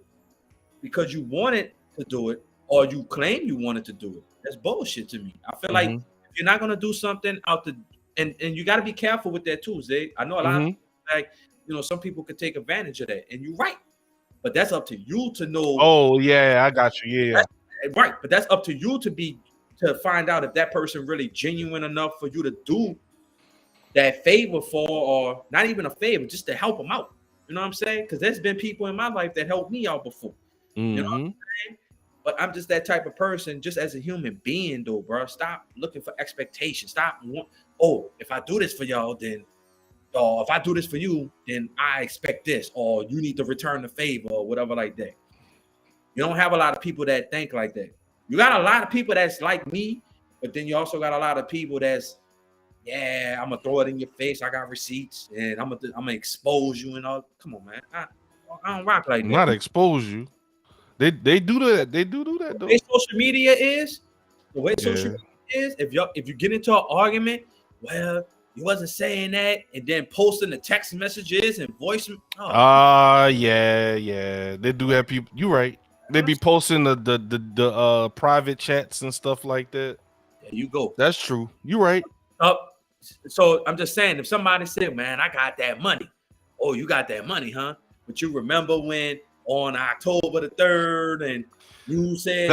because you wanted to do it, or you claim you wanted to do it. That's bullshit to me. I feel like if you're not gonna do something and you got to be careful with that too, Zig. I know a lot of people, like, you know, some people could take advantage of that, and you're right. But that's up to you to know. Oh yeah, I got you. Yeah, right. But that's up to you to find out if that person really genuine enough for you to do that favor for, or not even a favor, just to help them out. You know what I'm saying? Because there's been people in my life that helped me out before. You know what I'm saying? But I'm just that type of person, just as a human being, though, bro. Stop looking for expectations. If I do this for y'all, then, or if I do this for you, then I expect this, or you need to return the favor, or whatever like that. You don't have a lot of people that think like that. You got a lot of people that's like me, but then you also got a lot of people that's, yeah, I'm gonna throw it in your face. I got receipts, and I'm gonna expose you and all. Come on, man. I don't rock like that. Not expose you. They do that. They do that though. The way social media is, if you get into an argument, well, you wasn't saying that, and then posting the text messages and voice. Yeah. They do have people. You right. They be posting the private chats and stuff like that. There you go. That's true. You right. So I'm just saying, if somebody said, man, I got that money. Oh, you got that money, huh? But you remember when on October the 3rd and you said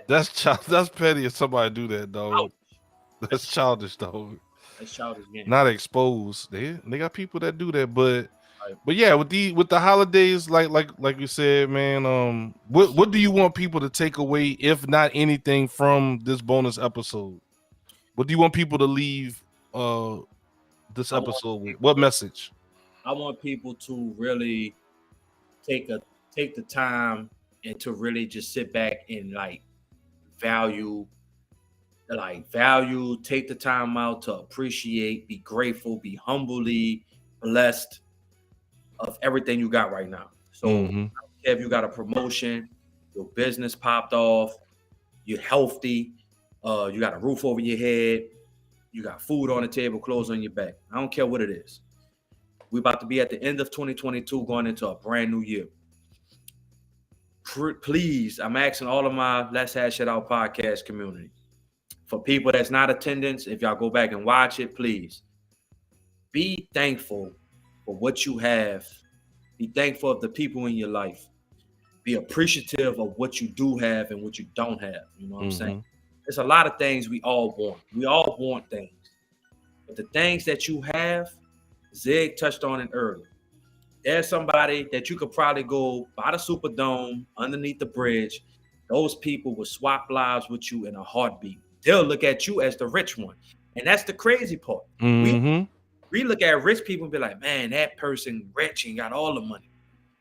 that's petty if somebody do that, dog. That's childish, dog. That's childish game. Not exposed. They got people that do that, but yeah, with the holidays, like you said, man, what do you want people to take away, if not anything, from this bonus episode? What do you want people to leave this episode with? What message? I want people to really take the time and to really just sit back and value, take the time out to appreciate, be grateful, be humbly blessed of everything you got right now. So I don't care if you got a promotion, your business popped off, you're healthy, you got a roof over your head, you got food on the table, clothes on your back. I don't care what it is. We're about to be at the end of 2022, going into a brand new year. Please, I'm asking all of my Let's Hash It Out podcast community. For people that's not attendance, if y'all go back and watch it, please be thankful for what you have. Be thankful of the people in your life. Be appreciative of what you do have and what you don't have. You know what I'm saying? There's a lot of things we all want. We all want things. But the things that you have, Zig touched on it earlier. There's somebody that you could probably go by the Superdome, underneath the bridge. Those people will swap lives with you in a heartbeat. They'll look at you as the rich one. And that's the crazy part. We look at rich people and be like, man, that person rich and got all the money.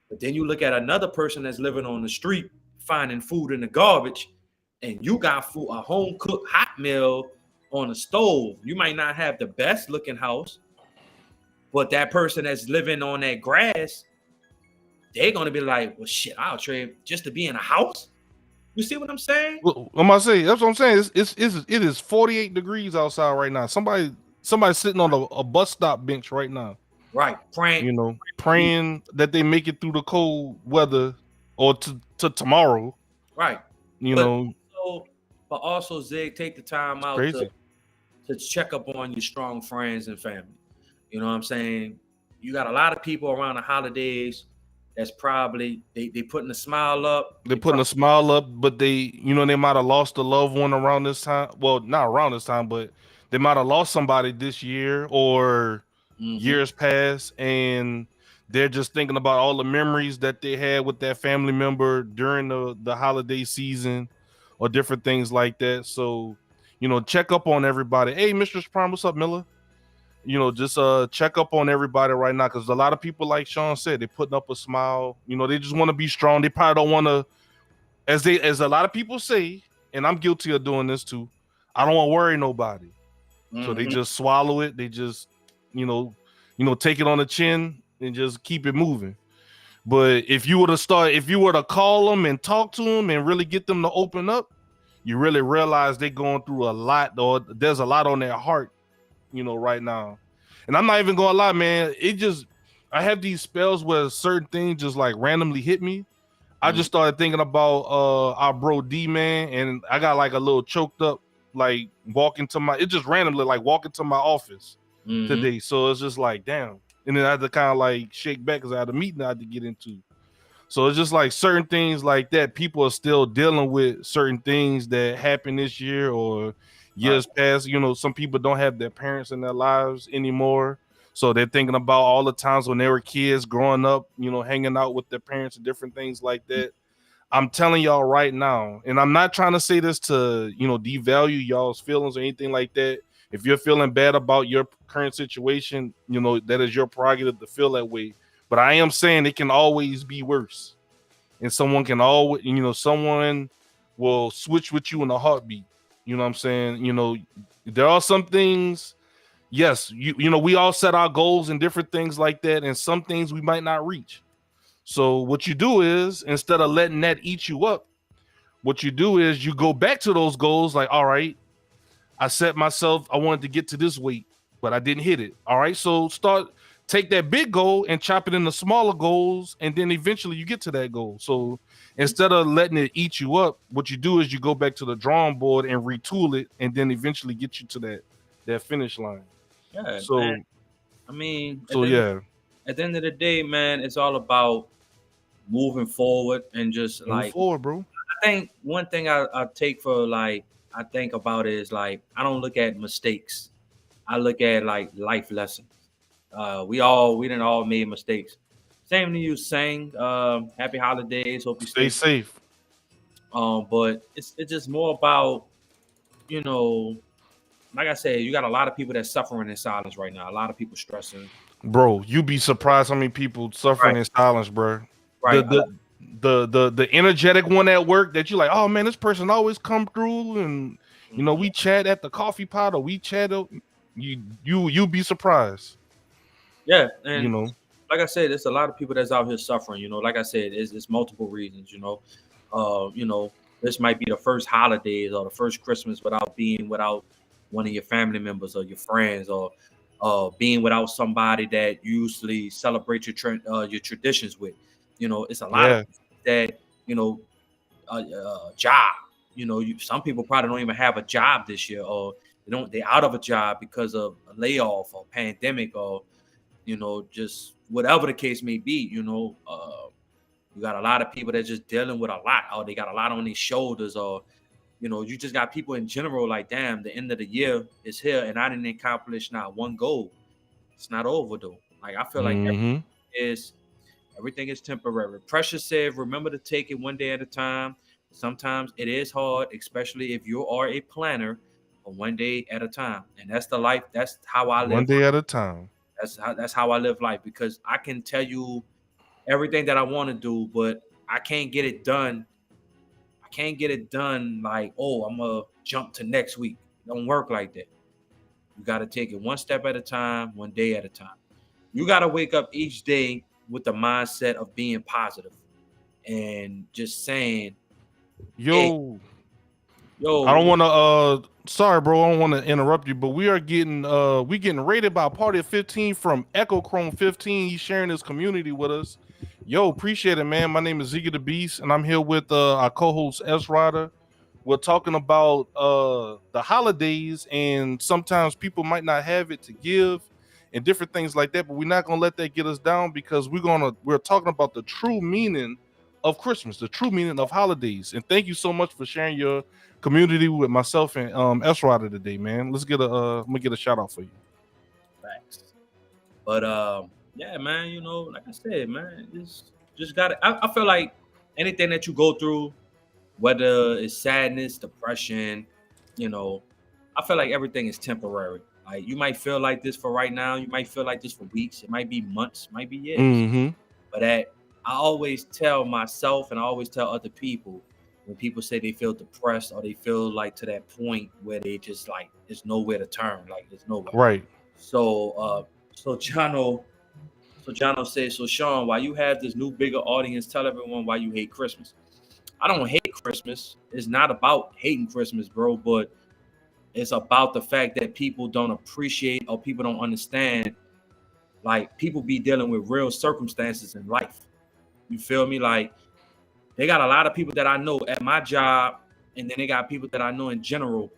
But then you look at another person that's living on the street, finding food in the garbage, and you got food, a home cooked hot meal on the stove. You might not have the best looking house, but that person that's living on that grass, they're gonna be like, well, shit, I'll trade just to be in a house. You see what I'm saying? Well, I'm gonna say that's what I'm saying. It is 48 degrees outside right now. Somebody sitting on a bus stop bench right now. Right, praying. You know, praying that they make it through the cold weather or to tomorrow. Right. You know. But also, Zig, take the time out to check up on your strong friends and family. You know what I'm saying? You got a lot of people around the holidays that's probably they putting a smile up. They're putting a smile up, but they might have lost a loved one around this time. Well, not around this time, but they might have lost somebody this year or years past, and they're just thinking about all the memories that they had with that family member during the holiday season or different things like that. So, check up on everybody. Hey, Mistress Prime, what's up, Miller? Just check up on everybody right now, because a lot of people, like Sean said, they're putting up a smile. They just want to be strong. They probably don't want to, as a lot of people say, and I'm guilty of doing this too, I don't want to worry nobody. So they just swallow it. They just, take it on the chin and just keep it moving. But if you were to call them and talk to them and really get them to open up, you really realize they're going through a lot, or there's a lot on their heart, right now. And I'm not even gonna lie, man. I have these spells where certain things just like randomly hit me. I just started thinking about our bro D, man, and I got like a little choked up, like walking to my office today. So it's just like, damn. And then I had to kind of like shake back because I had a meeting I had to get into. So it's just like certain things like that. People are still dealing with certain things that happened this year or years past. Some people don't have their parents in their lives anymore. So they're thinking about all the times when they were kids growing up, hanging out with their parents and different things like that. I'm telling y'all right now, and I'm not trying to say this to, devalue y'all's feelings or anything like that. If you're feeling bad about your current situation, that is your prerogative to feel that way. But I am saying it can always be worse. And someone can always, someone will switch with you in a heartbeat. You know what I'm saying? There are some things, yes, we all set our goals and different things like that. And some things we might not reach. So what you do is, instead of letting that eat you up, what you do is you go back to those goals like, all right, I set myself, I wanted to get to this weight, but I didn't hit it. All right, so take that big goal and chop it into smaller goals, and then eventually you get to that goal. So instead of letting it eat you up, what you do is you go back to the drawing board and retool it, and then eventually get you to that finish line. Yeah. So, man. I mean, at the end of the day, man, it's all about moving forward and just move forward, bro. I think one thing I take for I think about is I don't look at mistakes. I look at like life lessons. We didn't all made mistakes. Same to you, Sang. Happy holidays. Hope you stay safe. But it's just more about, like I said, you got a lot of people that's suffering in silence right now. A lot of people stressing. Bro, you'd be surprised how many people suffering in silence, bro. Right. The energetic one at work that you like, oh man, this person always come through, and we chat at the coffee pot, or we chat. You be surprised. Yeah, and like I said, there's a lot of people that's out here suffering. Like I said, it's multiple reasons. This might be the first holidays or the first Christmas without one of your family members or your friends, or being without somebody that you usually celebrate your traditions with. It's a lot of that. Job. Some people probably don't even have a job this year, or they're out of a job because of a layoff or pandemic, or just whatever the case may be. You got a lot of people that's just dealing with a lot, or they got a lot on their shoulders, or you just got people in general like, damn, the end of the year is here and I didn't accomplish not one goal. It's not over though. Like, I feel like everything is temporary. Precious said, remember to take it one day at a time. Sometimes it is hard, especially if you are a planner, but one day at a time. And that's the life. That's how I live. One day at a time. That's how I live life, because I can tell you everything that I want to do, but I can't get it done can't get it done like, oh, I'm gonna jump to next week. It don't work like that. You got to take it one step at a time, one day at a time. You got to wake up each day with the mindset of being positive and just saying, Yo, yo, I don't want to sorry bro, I don't want to interrupt you, but we getting rated by Party of 15 from Echo Chrome 15. He's sharing his community with us. Yo, appreciate it, man. My name is Ziggy the Beast, and I'm here with our co-host S Rider. We're talking about the holidays, and sometimes people might not have it to give and different things like that, but we're not gonna let that get us down, because we're talking about the true meaning of Christmas, the true meaning of holidays. And thank you so much for sharing your community with myself and S Rider today, man. I'm gonna get a shout out for you. Facts. But yeah, man, you know, like I said, man, just got it. I feel like anything that you go through, whether it's sadness, depression, you know, I feel like everything is temporary. Like, you might feel like this for right now, you might feel like this for weeks, it might be months, might be years. Mm-hmm. But I always tell myself, and I always tell other people, when people say they feel depressed or they feel like to that point where they just like there's nowhere to turn, like there's nowhere. Right. So Jono says, so Sean, why you have this new bigger audience, tell everyone why you hate Christmas. I don't hate Christmas. It's not about hating Christmas, bro, but it's about the fact that people don't appreciate or people don't understand. Like, people be dealing with real circumstances in life. You feel me? Like, they got a lot of people that I know at my job, and then they got people that I know in general.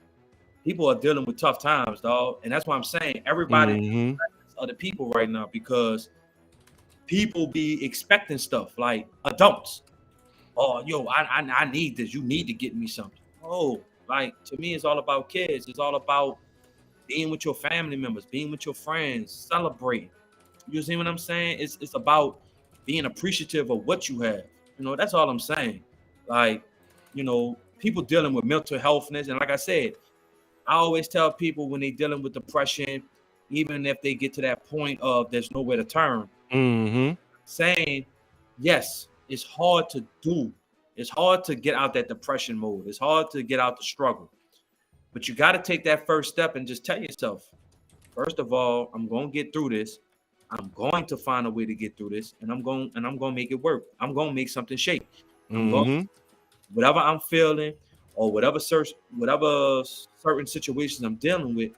People are dealing with tough times, dog. And that's why I'm saying everybody are the people right now, because people be expecting stuff like adults. Oh, yo, I need this. You need to get me something. Oh, like, to me, it's all about kids. It's all about being with your family members, being with your friends, celebrating. You see what I'm saying? It's about being appreciative of what you have. You know, that's all I'm saying. Like, you know, people dealing with mental healthness. And like I said, I always tell people when they're dealing with depression, even if they get to that point of there's nowhere to turn, saying, yes, it's hard to do. It's hard to get out that depression mode. It's hard to get out the struggle. But you got to take that first step and just tell yourself, first of all, I'm going to get through this. I'm going to find a way to get through this, and I'm going to make it work. I'm going to make something shake. Whatever I'm feeling, or whatever certain situations I'm dealing with,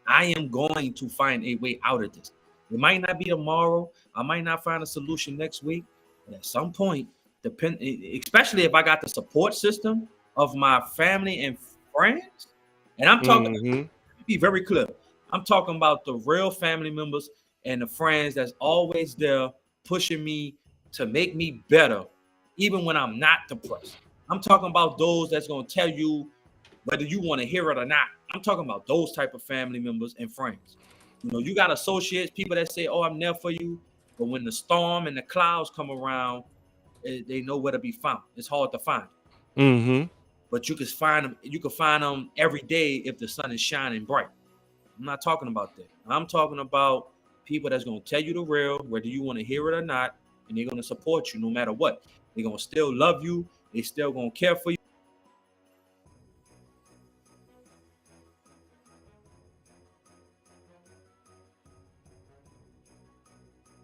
I am going to find a way out of this. It might not be tomorrow. I might not find a solution next week, but at some point, especially if I got the support system of my family and friends, and I'm talking, be very clear, I'm talking about the real family members and the friends that's always there pushing me to make me better, even when I'm not depressed. I'm talking about those that's going to tell you whether you want to hear it or not. I'm talking about those type of family members and friends. You know, you got associates, people that say, oh, I'm there for you. But when the storm and the clouds come around, they know where to be found. It's hard to find. But you can find them. You can find them every day if the sun is shining bright. I'm not talking about that. I'm talking about people that's going to tell you the real, whether you want to hear it or not, and they're going to support you no matter what. They're going to still love you. They still going to care for you.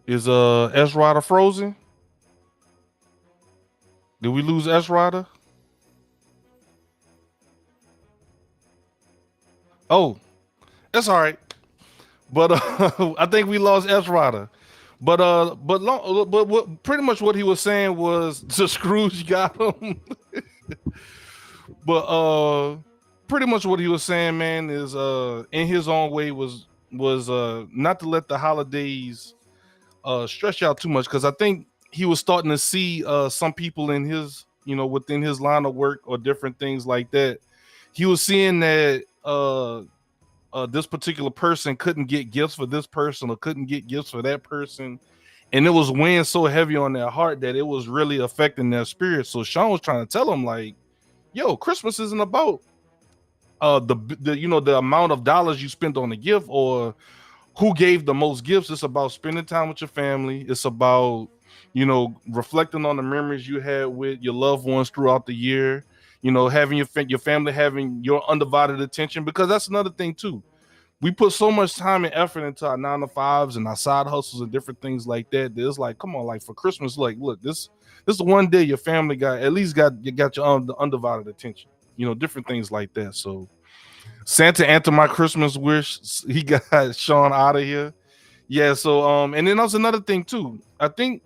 Is S Rider frozen? Did we lose S Rider? Oh, that's all right. But I think we lost S Rider. But what pretty much what he was saying was the Scrooge got him. But pretty much what he was saying, man, is in his own way was not to let the holidays stretch out too much, because I think he was starting to see some people in his, you know, within his line of work or different things like that. He was seeing that this particular person couldn't get gifts for this person or couldn't get gifts for that person, and it was weighing so heavy on their heart that it was really affecting their spirit. So Sean was trying to tell him, like, yo, Christmas isn't about the you know, the amount of dollars you spent on a gift or who gave the most gifts. It's about spending time with your family. It's about, you know, reflecting on the memories you had with your loved ones throughout the year, you know, having your family having your undivided attention, because that's another thing too. We put so much time and effort into our 9 to 5s and our side hustles and different things like that. It's like, come on, like for Christmas, like, look, this is one day your family got your undivided attention. You know, different things like that. So Santa answered my Christmas wish. He got Sean out of here. Yeah. So and then that's another thing too. I think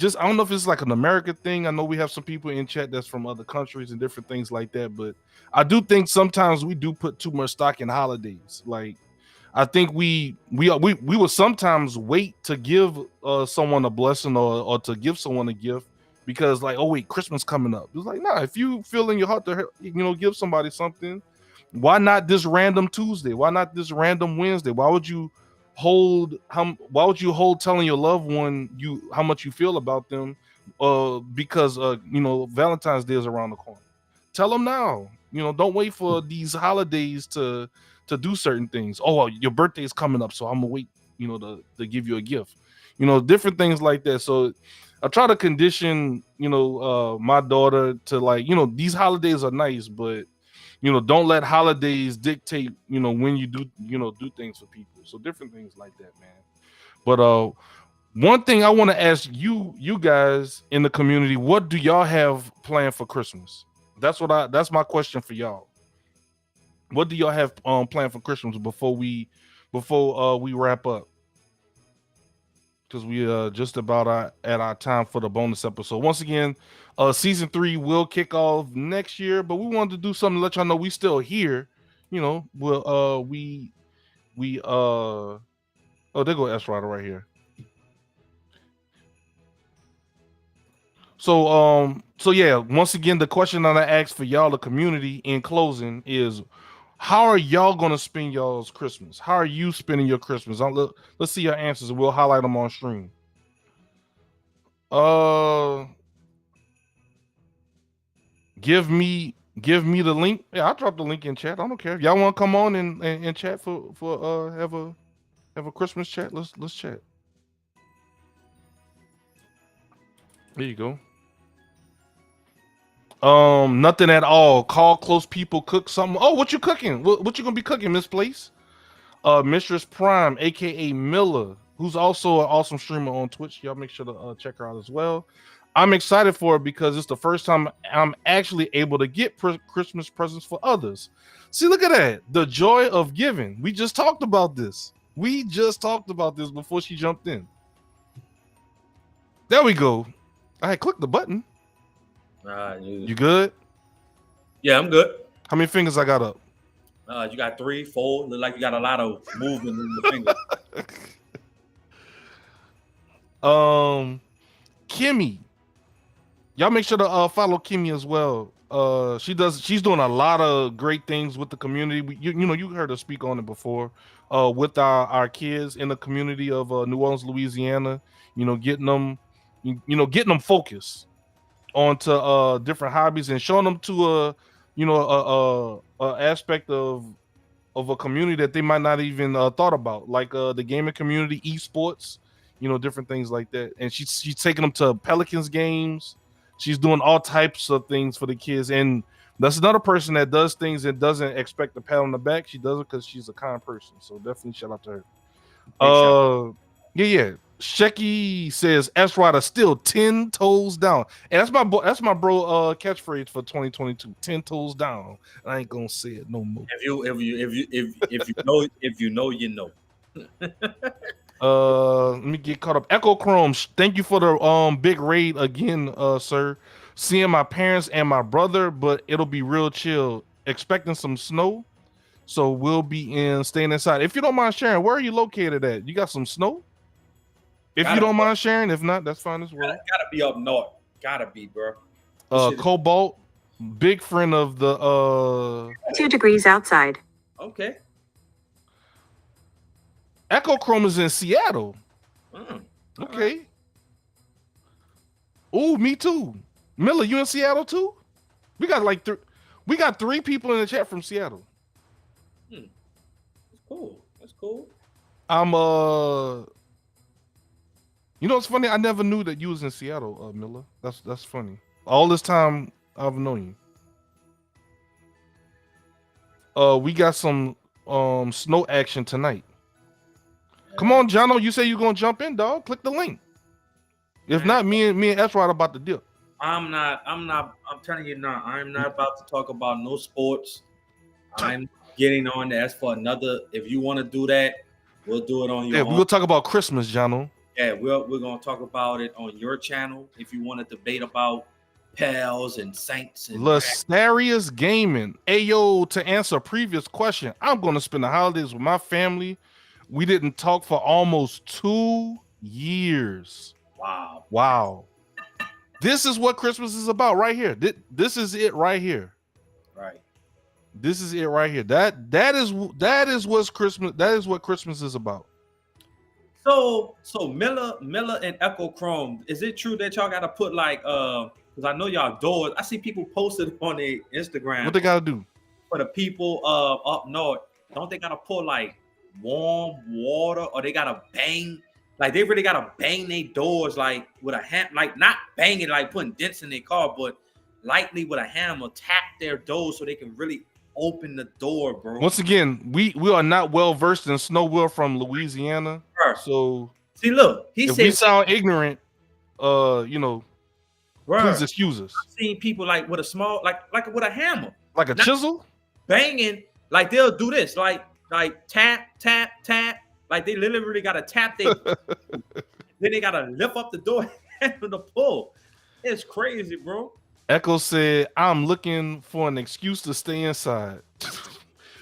I don't know if it's like an American thing. I know we have some people in chat that's from other countries and different things like that, but I do think sometimes we do put too much stock in holidays. Like I think we will sometimes wait to give someone a blessing or to give someone a gift because like, oh wait, Christmas coming up. It's like, nah, if you feel in your heart to, you know, give somebody something, why not this random Tuesday? Why not this random Wednesday? Why would you hold telling your loved one how much you feel about them because you know, Valentine's Day is around the corner. Tell them now. You know, don't wait for these holidays to do certain things. Oh, your birthday is coming up, so I'm gonna wait, you know, to give you a gift. You know, different things like that. So I try to condition, you know, my daughter to like, you know, these holidays are nice, but you know, don't let holidays dictate, you know, when you do things for people. So different things like that, man. But one thing I want to ask you guys in the community, what do y'all have planned for Christmas? That's my question for y'all. What do y'all have planned for Christmas before we wrap up? Because we just about at our time for the bonus episode. Once again, season 3 will kick off next year, but we wanted to do something to let y'all know we still here. You know, oh, there go S Rider right here. So yeah, once again, the question that I asked for y'all, the community, in closing is, how are y'all gonna spend y'all's Christmas? How are you spending your Christmas? Let's see your answers, and we'll highlight them on stream. Give me the link. Yeah, I'll drop the link in chat. I don't care if y'all want to come on and chat for have a Christmas chat. Let's chat. There you go. Nothing at all. Call close people, cook something. Oh, what you cooking? What you gonna be cooking, Miss Place? Mistress Prime, aka Miller, who's also an awesome streamer on Twitch. Y'all make sure to check her out as well. I'm excited for it because it's the first time I'm actually able to get Christmas presents for others. See, look at that. The joy of giving. We just talked about this. Before she jumped in. There we go. I had clicked the button. You good? Yeah, I'm good. How many fingers I got up? You got 3, 4. Look like you got a lot of movement in the fingers. Kimmy. Y'all make sure to follow Kimmy as well. She's doing a lot of great things with the community. You heard her speak on it before. With our kids in the community of New Orleans, Louisiana. You know, getting them focused onto different hobbies and showing them to a aspect of a community that they might not even thought about, like the gaming community, esports, different things like that. And she's taking them to Pelicans games. She's doing all types of things for the kids, and that's another person that does things and doesn't expect a pat on the back. She does it because she's a kind person. So definitely shout out to her. Yeah. Shecky says S Rider still 10 toes down, and that's my bro catchphrase for 2022. 10 toes down. I ain't gonna say it no more. If you know, you know. Let me get caught up. Echo Chrome, thank you for the big raid again, sir. Seeing my parents and my brother, but it'll be real chill. Expecting some snow, so we'll be staying inside. If you don't mind sharing, where are you located at? You got some snow? If you don't mind sharing, if not, that's fine as well. Gotta be up north. Gotta be, bro. Cobalt, big friend of the 2 degrees outside. Okay. Echo Chrome is in Seattle. Okay. Oh, me too. Miller, you in Seattle too? We got we got 3 people in the chat from Seattle. That's cool. That's cool. I'm You know what's funny? I never knew that you was in Seattle, Miller. That's funny. All this time I've known you. We got some snow action tonight. Come on, Jono. You say you're gonna jump in, dog. Click the link. If not, me and Esrod about to dip. I'm telling you now, I'm not about to talk about no sports. I'm getting on that. As for another, if you want to do that, we'll do it on your own. We'll talk about Christmas, Jono. Yeah, we're gonna talk about it on your channel. If you want to debate about Pels and Saints and Lestarius Gaming. Ayo, to answer a previous question, I'm gonna spend the holidays with my family. We didn't talk for almost 2 years. Wow. This is what Christmas is about right here. This is it right here. Right. This is it right here. That is what's Christmas. That is what Christmas is about. So Miller and Echo Chrome, is it true that y'all gotta put like because I know y'all doors. I see people posted on their Instagram. What they gotta do? For the people up north, don't they gotta put like warm water, or they gotta bang? Like they really gotta bang their doors like with a hammer, like not banging like putting dents in their car, but lightly with a hammer, tap their doors so they can really open the door, bro. Once again, we are not well versed in snow. We're from Louisiana, so see, look, if we sound ignorant, please excuse us. I've seen people like with a small, like with a hammer, like a chisel, banging, like they'll do this, like tap, tap, tap. Like they literally gotta tap their then they gotta lift up the door for the pull. It's crazy, bro. Echo said, I'm looking for an excuse to stay inside.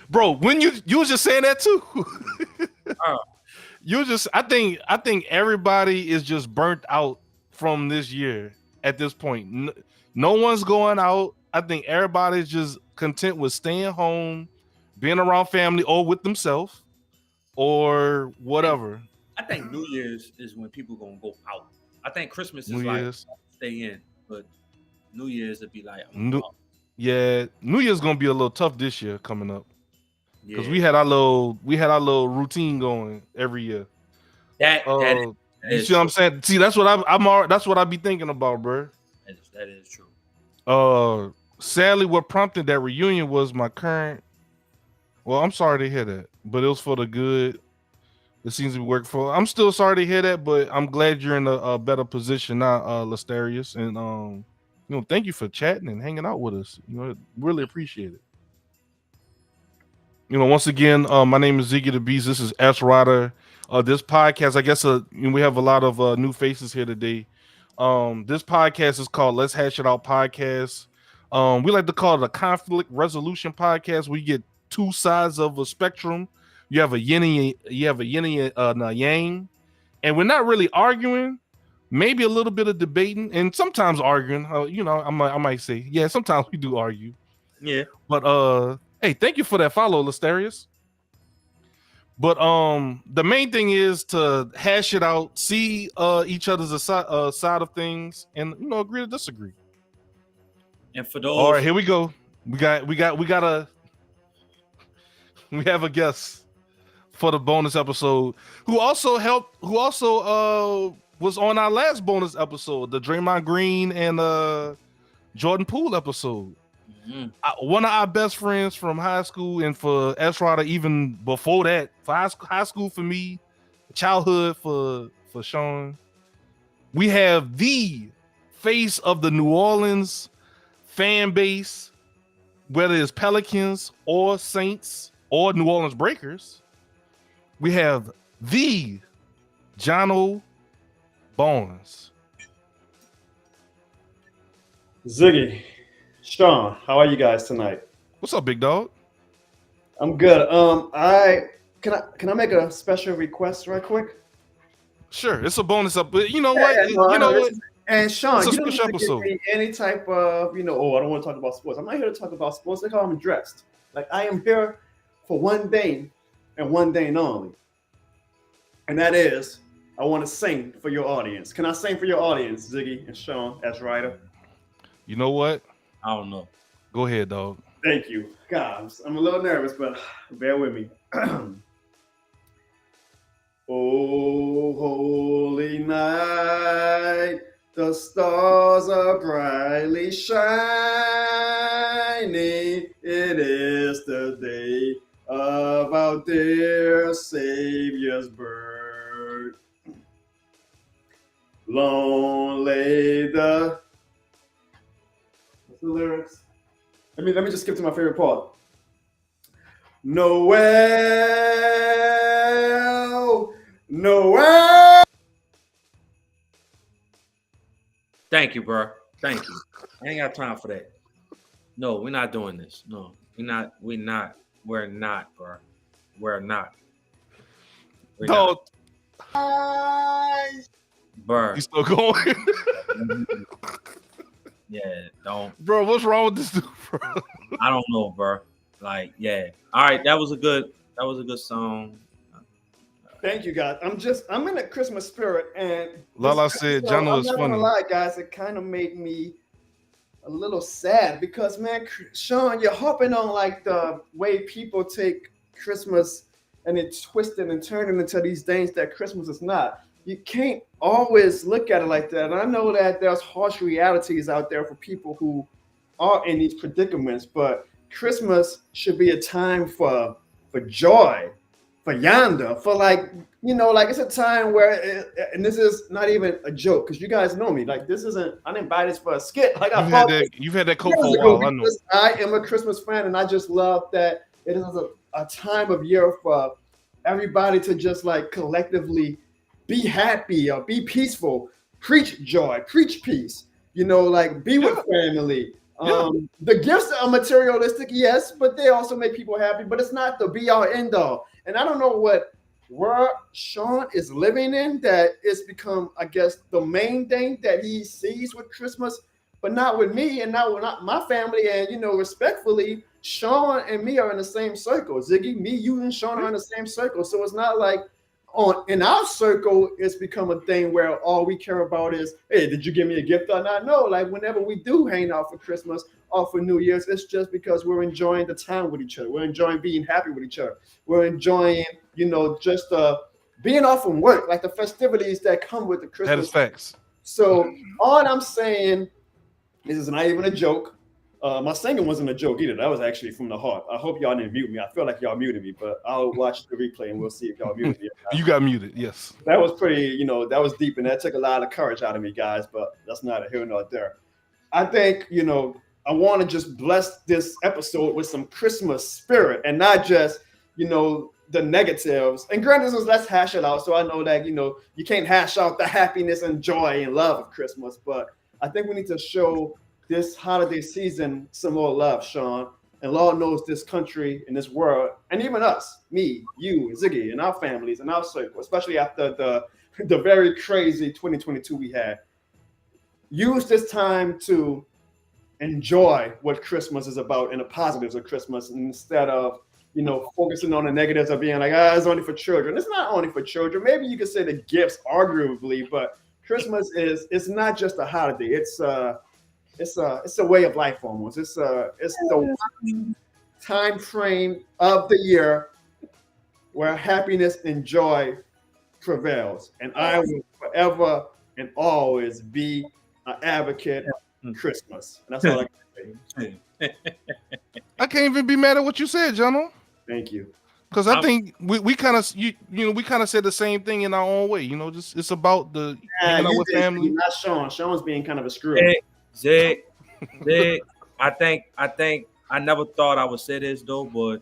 Bro, when you was just saying that too. I think everybody is just burnt out from this year at this point. No one's going out. I think everybody's just content with staying home, being around family or with themselves. Or whatever. I think New Year's is when people gonna go out. I think Christmas is New like Year's. Stay in, but New Year's would be like New Year's gonna be a little tough this year coming up because Yeah. we had our little routine going every year. You see what I'm saying? See, that's what that's what I be thinking about, bro. That is true. Sadly, what prompted that reunion was my current. Well, I'm sorry to hear that, but it was for the good. It seems to be working for. I'm still sorry to hear that, but I'm glad you're in a better position now, Lestarius. And thank you for chatting and hanging out with us. Really appreciate it. Once again, my name is Ziggy the Beast. This is S Rider. This podcast, I guess, we have a lot of new faces here today. This podcast is called Let's Hash It Out Podcast. We like to call it a conflict resolution podcast. We get two sides of a spectrum. You have a yin and a yang, and we're not really arguing. Maybe a little bit of debating, and sometimes arguing. I might say, yeah, sometimes we do argue. Yeah, but hey, thank you for that follow, Lestarius. But the main thing is to hash it out, see each other's side of things, and agree to disagree. And for those, all right, here we go. We have a guest for the bonus episode who also was on our last bonus episode, the Draymond Green and Jordan Poole episode. Mm-hmm. One of our best friends from high school, and for Esrada even before that, for high school for me, childhood for Sean. We have the face of the New Orleans fan base, whether it's Pelicans or Saints or New Orleans Breakers. We have the Jono Bones. Ziggy, Sean, how are you guys tonight? What's up, big dog? I'm good. Can I make a special request right quick? Sure, it's a bonus up, but you know what? And Sean, it's a you don't special need to episode. give me any type of, I don't want to talk about sports. I'm not here to talk about sports. Look how I'm dressed. Like, I am here for one thing and one thing only. And that is, I want to sing for your audience. Can I sing for your audience, Ziggy and Sean, as writer? You know what? I don't know. Go ahead, dog. Thank you. God, I'm a little nervous, but bear with me. Oh, holy night, the stars are brightly shining. It is the day of our dear Savior's birth. Long lay the... What's the lyrics? Let me just skip to my favorite part. Noel, Noel. Thank you, bro. Thank you. I ain't got time for that. No, we're not doing this. No, we're not, bro. We're not. Dog, Bro. you still going? Yeah, don't. Bro, what's wrong with this dude, bro? I don't know, bro. Like, yeah. All right, that was a good song. Thank you, guys. I'm in the Christmas spirit, and Lala said, Jono is I'm not funny. gonna lie, guys. It kind of made me a little sad because, man, Sean, you're hopping on like the way people take Christmas and it twist it and turn it into these things that Christmas is not. You can't always look at it like that. And I know that there's harsh realities out there for people who are in these predicaments, but Christmas should be a time for joy, for yonder, for like, you know, like it's a time where, and this is not even a joke, because you guys know me. Like this isn't, I didn't buy this for a skit. Like You've had that coat for a while, I know. I am a Christmas fan, and I just love that it is a time of year for everybody to just like collectively be happy or be peaceful, preach joy, preach peace, you know, like be with family. The gifts are materialistic, yes, but they also make people happy, but it's not the be all end all. And I don't know what world Sean is living in that it's become, I guess, the main thing that he sees with Christmas, but not with me and not with my family. And, you know, respectfully, Sean and me are in the same circle. Ziggy, me, you, and Sean are in the same circle. So it's not like in our circle, it's become a thing where all we care about is, hey, did you give me a gift or not? No, like whenever we do hang out for Christmas or for New Year's, it's just because we're enjoying the time with each other. We're enjoying being happy with each other. We're enjoying, you know, just being off from work, like the festivities that come with the Christmas. That is facts. So all I'm saying, this is not even a joke. My singing wasn't a joke either. That was actually from the heart. I hope y'all didn't mute me. I feel like y'all muted me, but I'll watch the replay and we'll see if y'all muted me. You got muted, yes. That was pretty, you know, that was deep, and that took a lot of courage out of me, guys, but that's neither here nor there. I think, you know, I want to just bless this episode with some Christmas spirit and not just, you know, the negatives. And granted, let's hash it out. So I know that, you know, you can't hash out the happiness and joy and love of Christmas, but I think we need to show this holiday season some more love, Sean. And Lord knows this country and this world, and even us, me, you, Ziggy, and our families and our circle, especially after the very crazy 2022 we had. Use this time to enjoy what Christmas is about and the positives of Christmas instead of, you know, focusing on the negatives of being like, it's only for children. It's not only for children. Maybe you could say the gifts, arguably, but Christmas it's not just a holiday. It's a way of life almost. It's the time frame of the year where happiness and joy prevails. And I will forever and always be an advocate of Christmas. And that's all I can say. I can't even be mad at what you said, Jono. Thank you. Because I think we kind of we kind of said the same thing in our own way. You know, just it's about the hanging out with family. Not Sean. Sean's being kind of a screw. Zig, I think I never thought I would say this though, but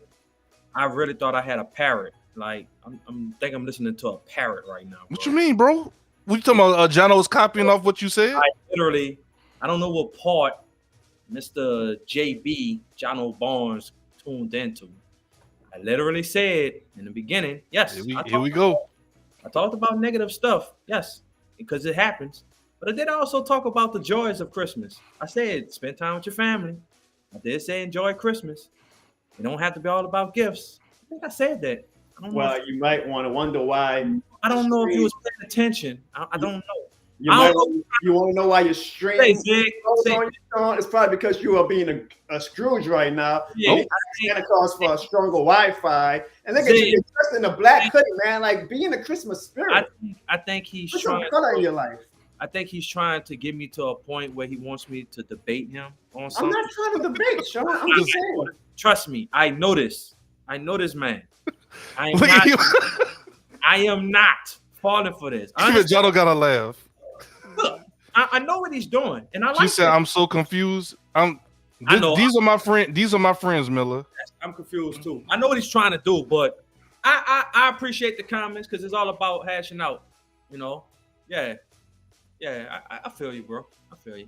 I really thought I had a parrot. Like I'm listening to a parrot right now. Bro. What you mean, bro? What you talking about? Jono's copying off what you said? I don't know what part Mr. JB Jono Barnes tuned into. I literally said in the beginning, yes. Here we go. I talked about negative stuff, yes, because it happens. But I did also talk about the joys of Christmas. I said, spend time with your family. I did say enjoy Christmas. It don't have to be all about gifts. I think I said that. Well, you might want to wonder why. I don't know if you was paying attention. I don't know. You I might don't know. you want to know why your Say, string Zig, goes say, on you, Sean? It's probably because you are being a Scrooge right now. yeah, And Oh. you ask Santa Claus for a stronger Wi-Fi, and look at you Zig, get dressed in a black hoodie, man. Like be in the Christmas spirit. I think he's Put some trying. color in your life. I think he's trying to get me to a point where he wants me to debate him on I'm something. not trying to debate, Sean. I'm just saying. Trust me, I know this. I know this man. I am Look not. at you. I am not falling for this. Even Jono gotta laugh. Look, I know what he's doing, and I She like said, it. "I'm so confused. I know. These are my friends. These are my friends, Miller." I'm confused too. I know what he's trying to do, but I appreciate the comments because it's all about hashing out. You know, yeah. I feel you, bro. I feel you.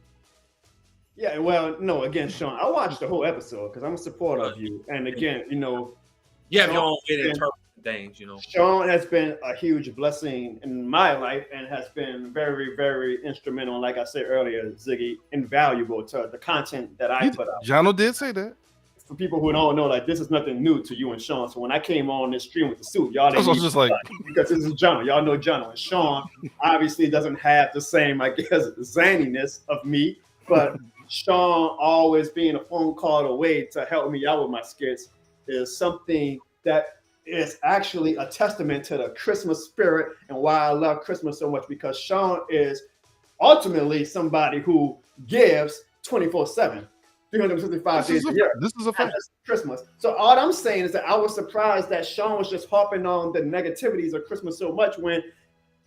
Yeah, well, no, again, Sean, I watched the whole episode because I'm a supporter of you. And again, you know, You have your own way to Sean- interpret things, you know. Sean has been a huge blessing in my life and has been very, very instrumental. Like I said earlier, Ziggy, invaluable to the content that I put out. Jono did say that. For people who don't know, like this is nothing new to you and Sean. So when I came on this stream with the suit, y'all That's didn't what I was even just like. because this is Jono. Y'all know Jono. And Sean obviously doesn't have the same, I guess, zaniness of me, but Sean always being a phone call away to help me out with my skits is something that is actually a testament to the Christmas spirit and why I love Christmas so much, because Sean is ultimately somebody who gives 24/7, 365 days a year. This is a Not fact. just Christmas. So all I'm saying is that I was surprised that Sean was just harping on the negativities of Christmas so much when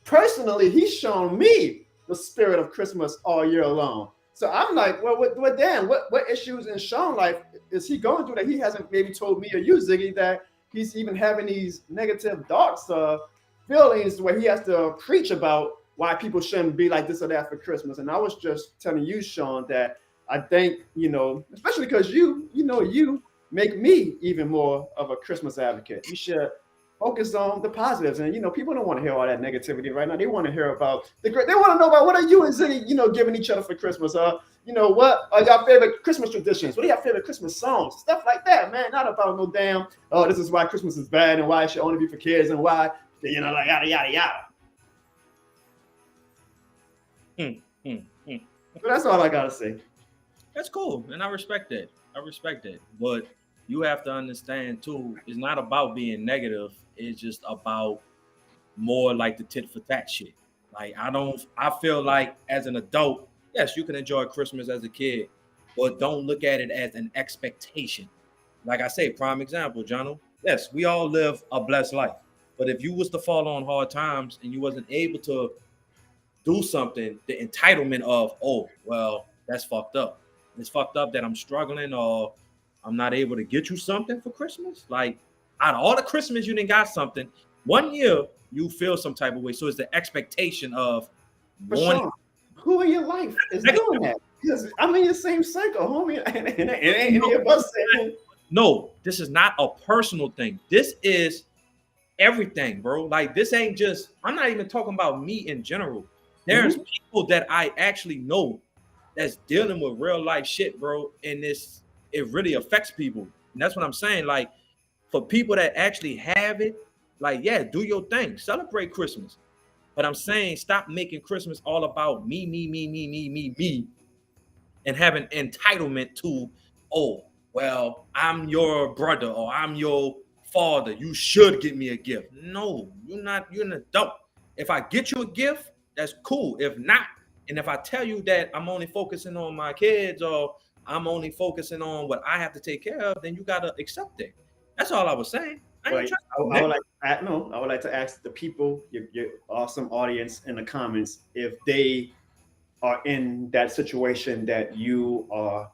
personally he's shown me the spirit of Christmas all year long. So I'm like, well, what issues in Sean's life is he going through that he hasn't maybe told me or you, Ziggy, that he's even having these negative thoughts, feelings where he has to preach about why people shouldn't be like this or that for Christmas. And I was just telling you, Sean, that I think, you know, especially because you make me even more of a Christmas advocate. You should focus on the positives. And, you know, people don't want to hear all that negativity right now. They want to hear about they want to know about what are you and Ziggy, you know, giving each other for Christmas. You know, what are your favorite Christmas traditions? What are your favorite Christmas songs? Stuff like that, man. Not about no damn, oh, this is why Christmas is bad and why it should only be for kids and why, you know, like yada, yada, yada. So that's all I got to say. That's cool, and I respect that. But you have to understand too, it's not about being negative. It's just about more like the tit for tat shit. Like I feel like as an adult, yes, you can enjoy Christmas as a kid, but don't look at it as an expectation. Like I say, prime example, Jono. Yes, we all live a blessed life. But if you was to fall on hard times and you wasn't able to do something, the entitlement of, oh, well, that's fucked up. It's fucked up that I'm struggling or I'm not able to get you something for Christmas. Like out of all the Christmas you didn't got something, one year you feel some type of way. So it's the expectation of But wanting. Sean, who in your life is doing that? Because I'm in your same cycle, homie. And it ain't any of us saying. No, this is not a personal thing. This is everything, bro. Like this ain't just, I'm not even talking about me in general. There's people that I actually know that's dealing with real life shit, bro. And it really affects people. And that's what I'm saying. Like for people that actually have it, like, yeah, do your thing. Celebrate Christmas. But I'm saying stop making Christmas all about me, and having entitlement to, oh, well, I'm your brother or I'm your father. You should get me a gift. No, you're an adult. If I get you a gift, that's cool. If not, and if I tell you that I'm only focusing on my kids or I'm only focusing on what I have to take care of, then you gotta accept it. That's all I was saying. I would like to ask the people, your awesome audience in the comments, if they are in that situation that you are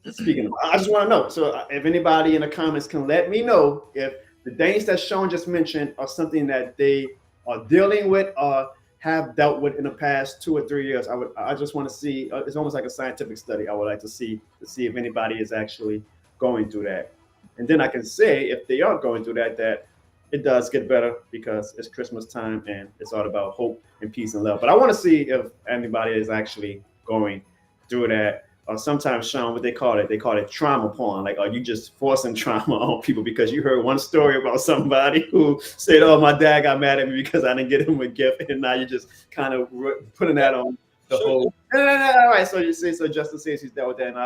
speaking about. I just want to know. So if anybody in the comments can let me know if the things that Sean just mentioned are something that they are dealing with or have dealt with in the past 2 or 3 years. I just want to see. It's almost like a scientific study. I would like to see if anybody is actually going through that, and then I can say if they are going through that it does get better because it's Christmas time and it's all about hope and peace and love. But I want to see if anybody is actually going through that or sometimes, Sean, what they call it trauma porn. Like, are you just forcing trauma on people because you heard one story about somebody who said, "Oh, my dad got mad at me because I didn't get him a gift," and now you're just kind of putting that on the whole. No, all right. So you see, so Justin says he's dealt with that, and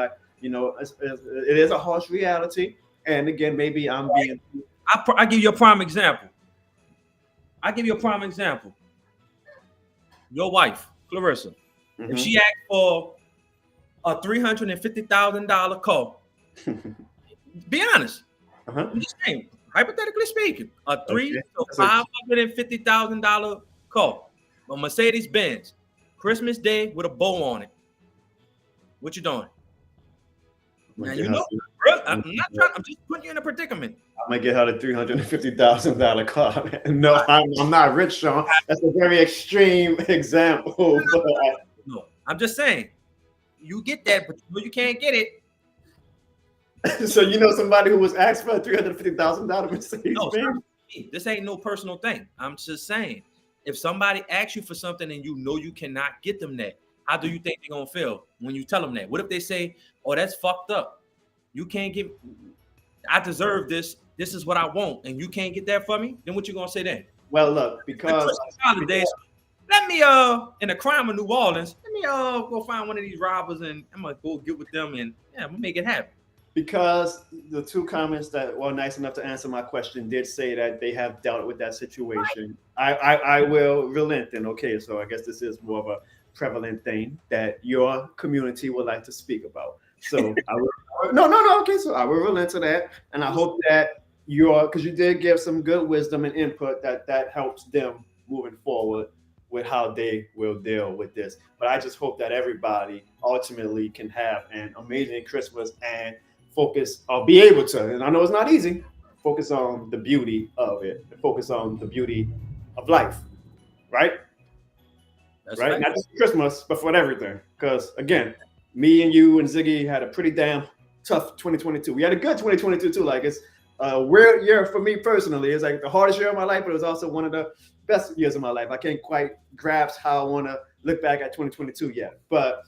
it is a harsh reality. And again, maybe I'm being. I give you a prime example. Your wife, Clarissa, if she asked for a $350,000 car, be honest. I'm just saying, hypothetically speaking, a $550,000 car, a Mercedes Benz, Christmas Day with a bow on it. What you doing? Now you know, bro, I'm just putting you in a predicament. I'm gonna get her the $350,000 car. No, I'm not rich, Sean. That's a very extreme example. No, I'm just saying, you get that, but you can't get it. So you know somebody who was asked for a $350,000 Mercedes Benz? This ain't no personal thing. I'm just saying, if somebody asks you for something and you know you cannot get them that, how do you think they're gonna feel when you tell them that? What if they say, "Oh, that's fucked up. You can't give. I deserve this. This is what I want, and you can't get that for me." Then what you gonna say then? Well, look, because holidays, let me in the crime of New Orleans, let me go find one of these robbers and I'm gonna go get with them and I'm gonna make it happen. Because the two comments that were nice enough to answer my question did say that they have dealt with that situation. I will relent then. Okay, so I guess this is more of a prevalent thing that your community would like to speak about. So I will, no. Okay, so I will relent to that, and I hope that because you did give some good wisdom and input that helps them moving forward with how they will deal with this. But I just hope that everybody ultimately can have an amazing Christmas and focus or be able to, and I know it's not easy, focus on the beauty of it, and focus on the beauty of life, right? That's right? Not just Christmas, but for everything. Because again, me and you and Ziggy had a pretty damn tough 2022. We had a good 2022 too. Like, it's a weird year for me personally. It's like the hardest year of my life, but it was also one of the best years of my life. I can't quite grasp how I want to look back at 2022 yet. But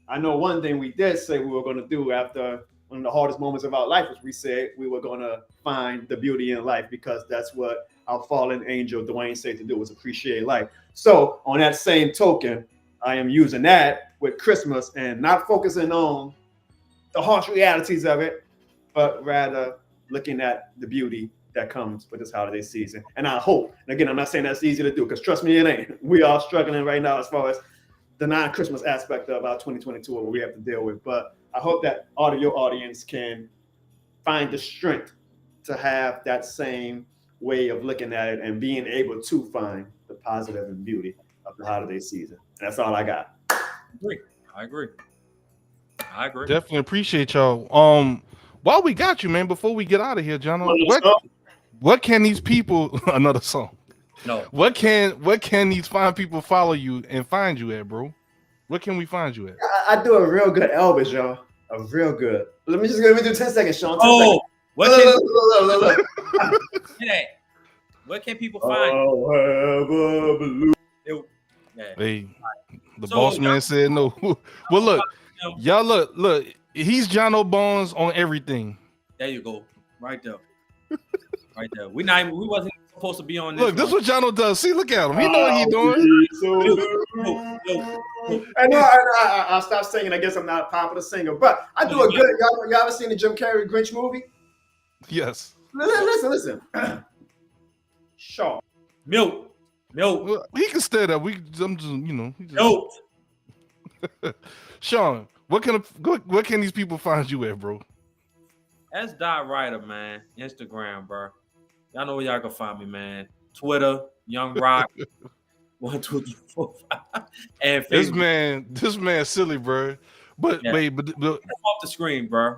I know one thing we did say we were going to do after one of the hardest moments of our life was we said we were going to find the beauty in life, because that's what our fallen angel Dwayne said to do, was appreciate life. So on that same token, I am using that with Christmas and not focusing on the harsh realities of it, but rather looking at the beauty that comes with this holiday season. And I hope, and again, I'm not saying that's easy to do, because trust me, it ain't. We are struggling right now as far as the non-Christmas aspect of our 2022, what we have to deal with. But I hope that your audience can find the strength to have that same way of looking at it and being able to find the positive and beauty of the holiday season. And that's all I got. I agree. Definitely appreciate y'all. While we got you, man, before we get out of here, John, what can these people another song? No. What can these fine people follow you and find you at, bro? Where can we find you at? I do a real good Elvis, y'all. A real good. Let me do 10 seconds, Sean. 10 seconds. Look. Hey, where can people find you? Hey, the boss man said no. Well, look, y'all look. He's John O'Bones on everything. There you go, right there, right there. We wasn't supposed to be on this. Look, this is what John O does. See, look at him. He know what he's doing. I know. I'll stop singing. I guess I'm not a popular singer, but I do a good. Y'all ever seen the Jim Carrey Grinch movie? Yes. Listen. Shaw. Milk. Well, he can stay there. I'm just, Milk. Sean, what can these people find you at, bro? That's Dot Ryder, man. Instagram, bro. Y'all know where y'all can find me, man. Twitter, Young Rock. 1, 2, 3, 4, 5. And Facebook. This man silly, bro. But wait, but off the screen, bro.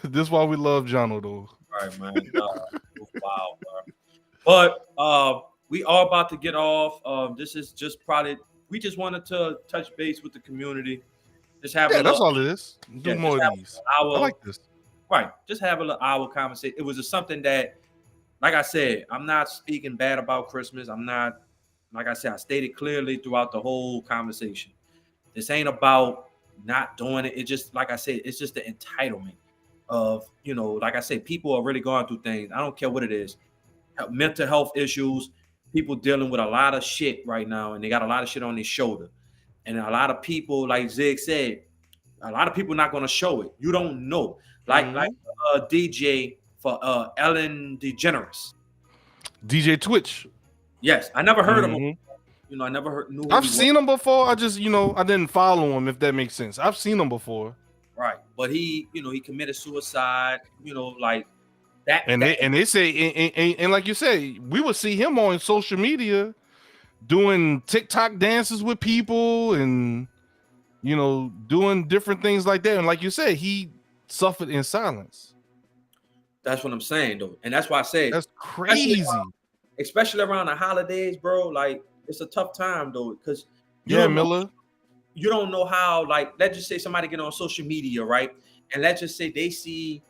This why we love Jono, though. All right, man. Wow, bro. But we are about to get off. This is just probably, we just wanted to touch base with the community. Just have that's all it is. Do more of these. I like this. Right. Just have a little hour conversation. It was just something that, like I said, I'm not speaking bad about Christmas. I'm not, like I said, I stated clearly throughout the whole conversation. This ain't about not doing it. It just, like I said, it's just the entitlement of, like I said, people are really going through things. I don't care what it is. Mental health issues, people dealing with a lot of shit right now, and they got a lot of shit on their shoulder. And a lot of people, like Zig said, a lot of people not going to show it. You don't know. Like DJ for Ellen DeGeneres. DJ Twitch. Yes, I never heard of him. I never knew. I've seen him before. I just, I didn't follow him, if that makes sense. I've seen him before. Right, but he committed suicide. Like that. And they say, and like you say, we would see him on social media doing TikTok dances with people and doing different things like that. And like you said, he suffered in silence. That's what I'm saying, though, and that's why I say that's crazy. Especially around the holidays, bro. Like, it's a tough time, though, because Miller, you don't know how. Like, let's just say somebody get on social media, right, and let's just say they see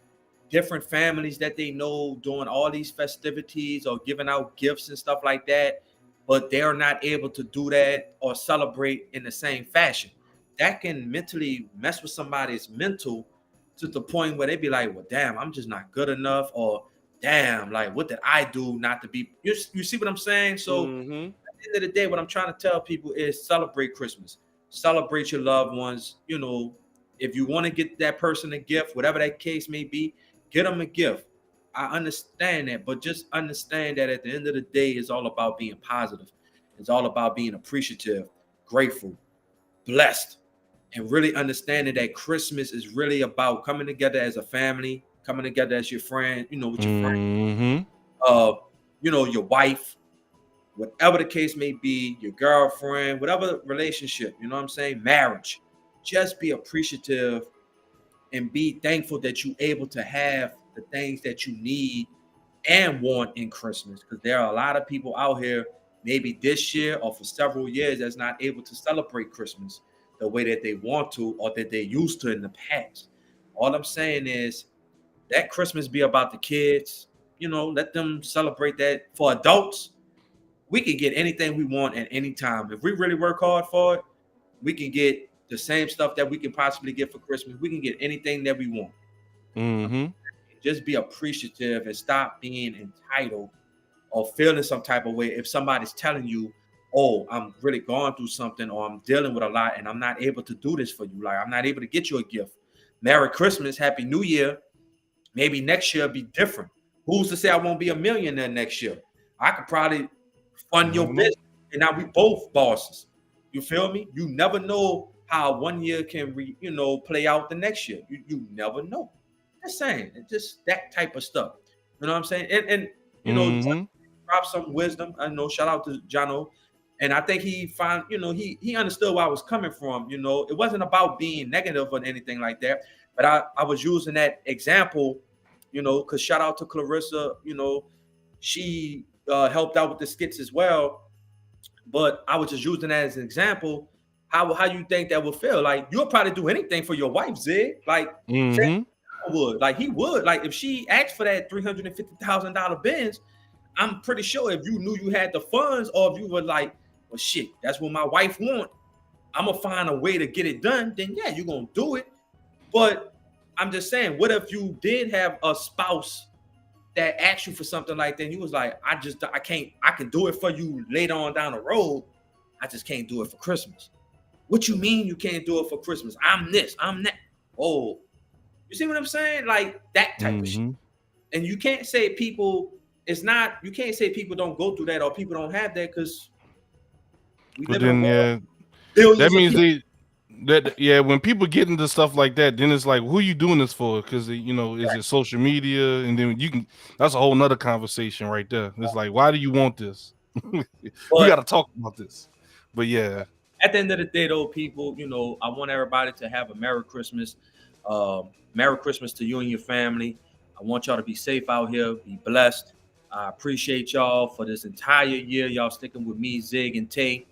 different families that they know doing all these festivities or giving out gifts and stuff like that, but they're not able to do that or celebrate in the same fashion. That can mentally mess with somebody's mental to the point where they be like, well, damn, I'm just not good enough, or damn, like, what did I do not to be? You see what I'm saying? So at the end of the day, what I'm trying to tell people is celebrate Christmas. Celebrate your loved ones. If you want to get that person a gift, whatever that case may be, get them a gift. I understand that, but just understand that at the end of the day, it's all about being positive. It's all about being appreciative, grateful, blessed, and really understanding that Christmas is really about coming together as a family, coming together as your friend, with your friend, your wife, whatever the case may be, your girlfriend, whatever relationship, you know what I'm saying? Marriage. Just be appreciative and be thankful that you're able to have the things that you need and want in Christmas. Because there are a lot of people out here, maybe this year or for several years, that's not able to celebrate Christmas the way that they want to or that they used to in the past. All I'm saying is that Christmas be about the kids. Let them celebrate that. For adults, we can get anything we want at any time. If we really work hard for it, we can get the same stuff that we can possibly get for Christmas. We can get anything that we want. Just be appreciative and stop being entitled or feeling some type of way if somebody's telling you, oh, I'm really going through something, or I'm dealing with a lot and I'm not able to do this for you. Like, I'm not able to get you a gift. Merry Christmas, Happy New Year. Maybe next year will be different. Who's to say I won't be a millionaire next year? I could probably fund your business, and now we both bosses. You feel me? You never know how 1 year can play out the next year. You never know. Just saying, it's just that type of stuff. You know what I'm saying? And drop some wisdom. I know. Shout out to Jono. And I think he found, he understood where I was coming from. It wasn't about being negative or anything like that. But I was using that example, because shout out to Clarissa, she helped out with the skits as well. But I was just using that as an example. How you think that would feel? Like, you'll probably do anything for your wife, Zig. Like, would. Like, he would. Like, if she asked for that $350,000 Benz, I'm pretty sure if you knew you had the funds, or if you were like, well, shit, that's what my wife want, I'm gonna find a way to get it done, then yeah, you're gonna do it. But I'm just saying, what if you did have a spouse that asked you for something like that, and you was like, I can do it for you later on down the road, I just can't do it for Christmas. What you mean you can't do it for Christmas? I'm this, I'm that. Oh, you see what I'm saying? Like, that type of shit. And you can't say people, you can't say people don't go through that or people don't have that, because that means when people get into stuff like that, then it's like, who are you doing this for? Because is it social media? And then that's a whole nother conversation right there. It's like, why do you want this? We got to talk about this. But yeah, at the end of the day, though, people, I want everybody to have a Merry Christmas. Merry Christmas to you and your family. I want y'all to be safe out here, be blessed. I appreciate y'all for this entire year. Y'all sticking with me, Zig and Tay,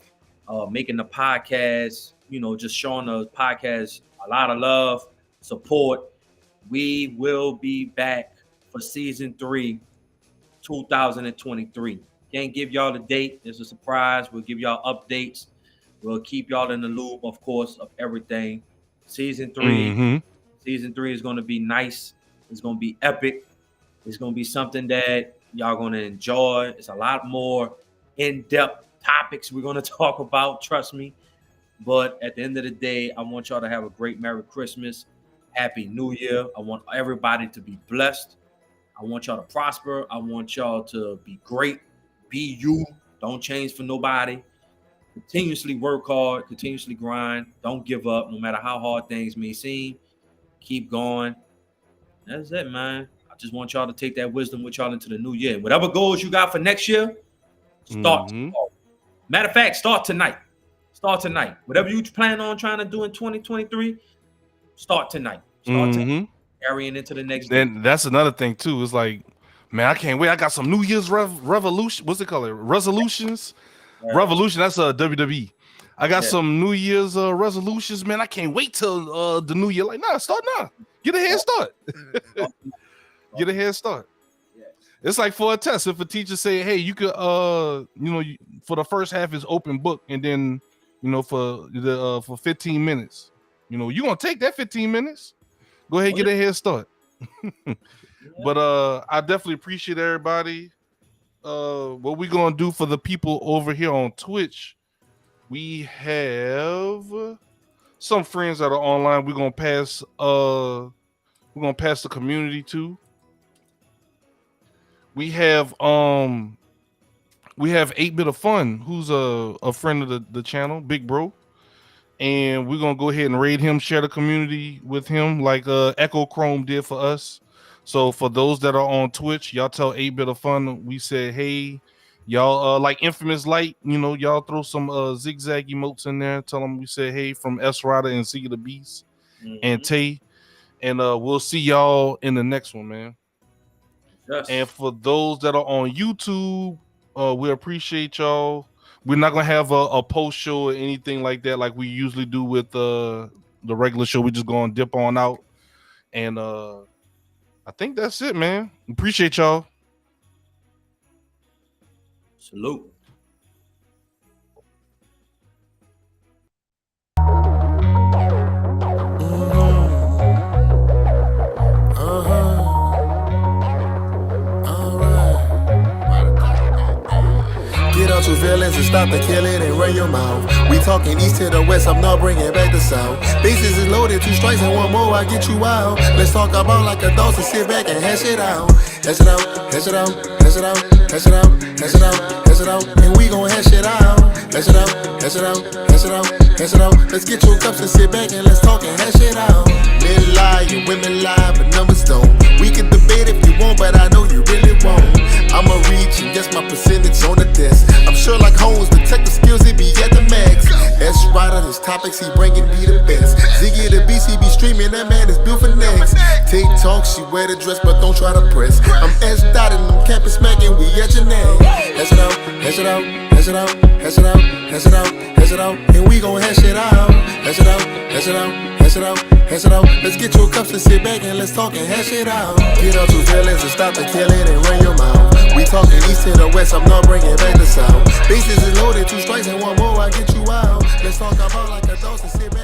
making the podcast, just showing the podcast a lot of love, support. We will be back for season 3, 2023. Can't give y'all the date. It's a surprise. We'll give y'all updates. We'll keep y'all in the loop, of course, of everything. Season 3. Mhm. Season 3 is going to be nice. It's going to be epic. It's going to be something that y'all going to enjoy. It's a lot more in-depth topics we're going to talk about, trust me. But at the end of the day, I want y'all to have a great Merry Christmas, Happy New Year. I want everybody to be blessed. I want y'all to prosper. I want y'all to be great. Be you. Don't change for nobody. Continuously work hard. Continuously grind. Don't give up, no matter how hard things may seem. Keep going. That's it, man. I just want y'all to take that wisdom with y'all into the new year. Whatever goals you got for next year, start tomorrow. Matter of fact, start tonight. Start tonight. Whatever you plan on trying to do in 2023, start tonight. Start tonight. Carrying into the next day. Then that's another thing too. It's like, man, I can't wait. I got some New Year's revolution. What's it called? Resolutions. Revolution. That's WWE. I got some New Year's resolutions, man. I can't wait till the new year. Like, nah, start now. Get a head start. Get a head start. It's like for a test. If a teacher say, "Hey, you could, for the first half is open book, and then, for 15 minutes, you gonna take that 15 minutes. Go ahead, get a head start." But I definitely appreciate everybody. What we gonna do for the people over here on Twitch? We have some friends that are online. We're gonna pass. We're gonna pass the community to. We have 8-Bit of Fun, who's a friend of the channel, Big Bro, and we're gonna go ahead and raid him, share the community with him, like Echo Chrome did for us. So for those that are on Twitch, y'all tell 8-Bit of Fun we said, hey, y'all like Infamous Light, y'all throw some zigzag emotes in there. Tell them we said, hey, from S Rider and Ziggy the Beast and Tay, and we'll see y'all in the next one, man. Yes. And for those that are on YouTube, we appreciate y'all. We're not gonna have a post show or anything like that, like we usually do with the regular show. We just gonna dip on out, and I think that's it, man. Appreciate y'all. Salute. Get out your feelings and stop the killing and run your mouth. We talking east to the west, I'm not bringing back the south. Bases is loaded, 2 strikes and 1 more, I get you out. Let's talk about like adults and sit back and hash it out. Hash it out, hash it out, hash it out, hash it out, hash it out, hash it out, and we gon' hash it out. Hash it out, hash it out, hash it out, hash it out. Let's get your cups and sit back and let's talk and hash it out. Men lie and women lie, but numbers don't. We can debate if you want, but I know you really won't. I'ma reach and guess my percentage on the desk. I'm sure like Holmes, detective skills, it be at the max. S Rider, his topics, he bringing me the best. Ziggy the Beast, he be streaming, that man is built for next. TikTok, she wear the dress, but don't try to press. I'm S-dotting, I'm camping smacking, we at your neck. Hash it out, hash it out, hash it out, hash it out, hash it out, hash it out, and we gon' hash it out. Hash it out, hash it out, hash it out, hash it out. Let's get your cups and sit back and let's talk and hash it out. Get out your feelings and stop the killing and run your mouth. We talking east to the west, I'm not bringing back the south. Bases is loaded, 2 strikes and 1 more, I get you out. Let's talk about like adults and sit back.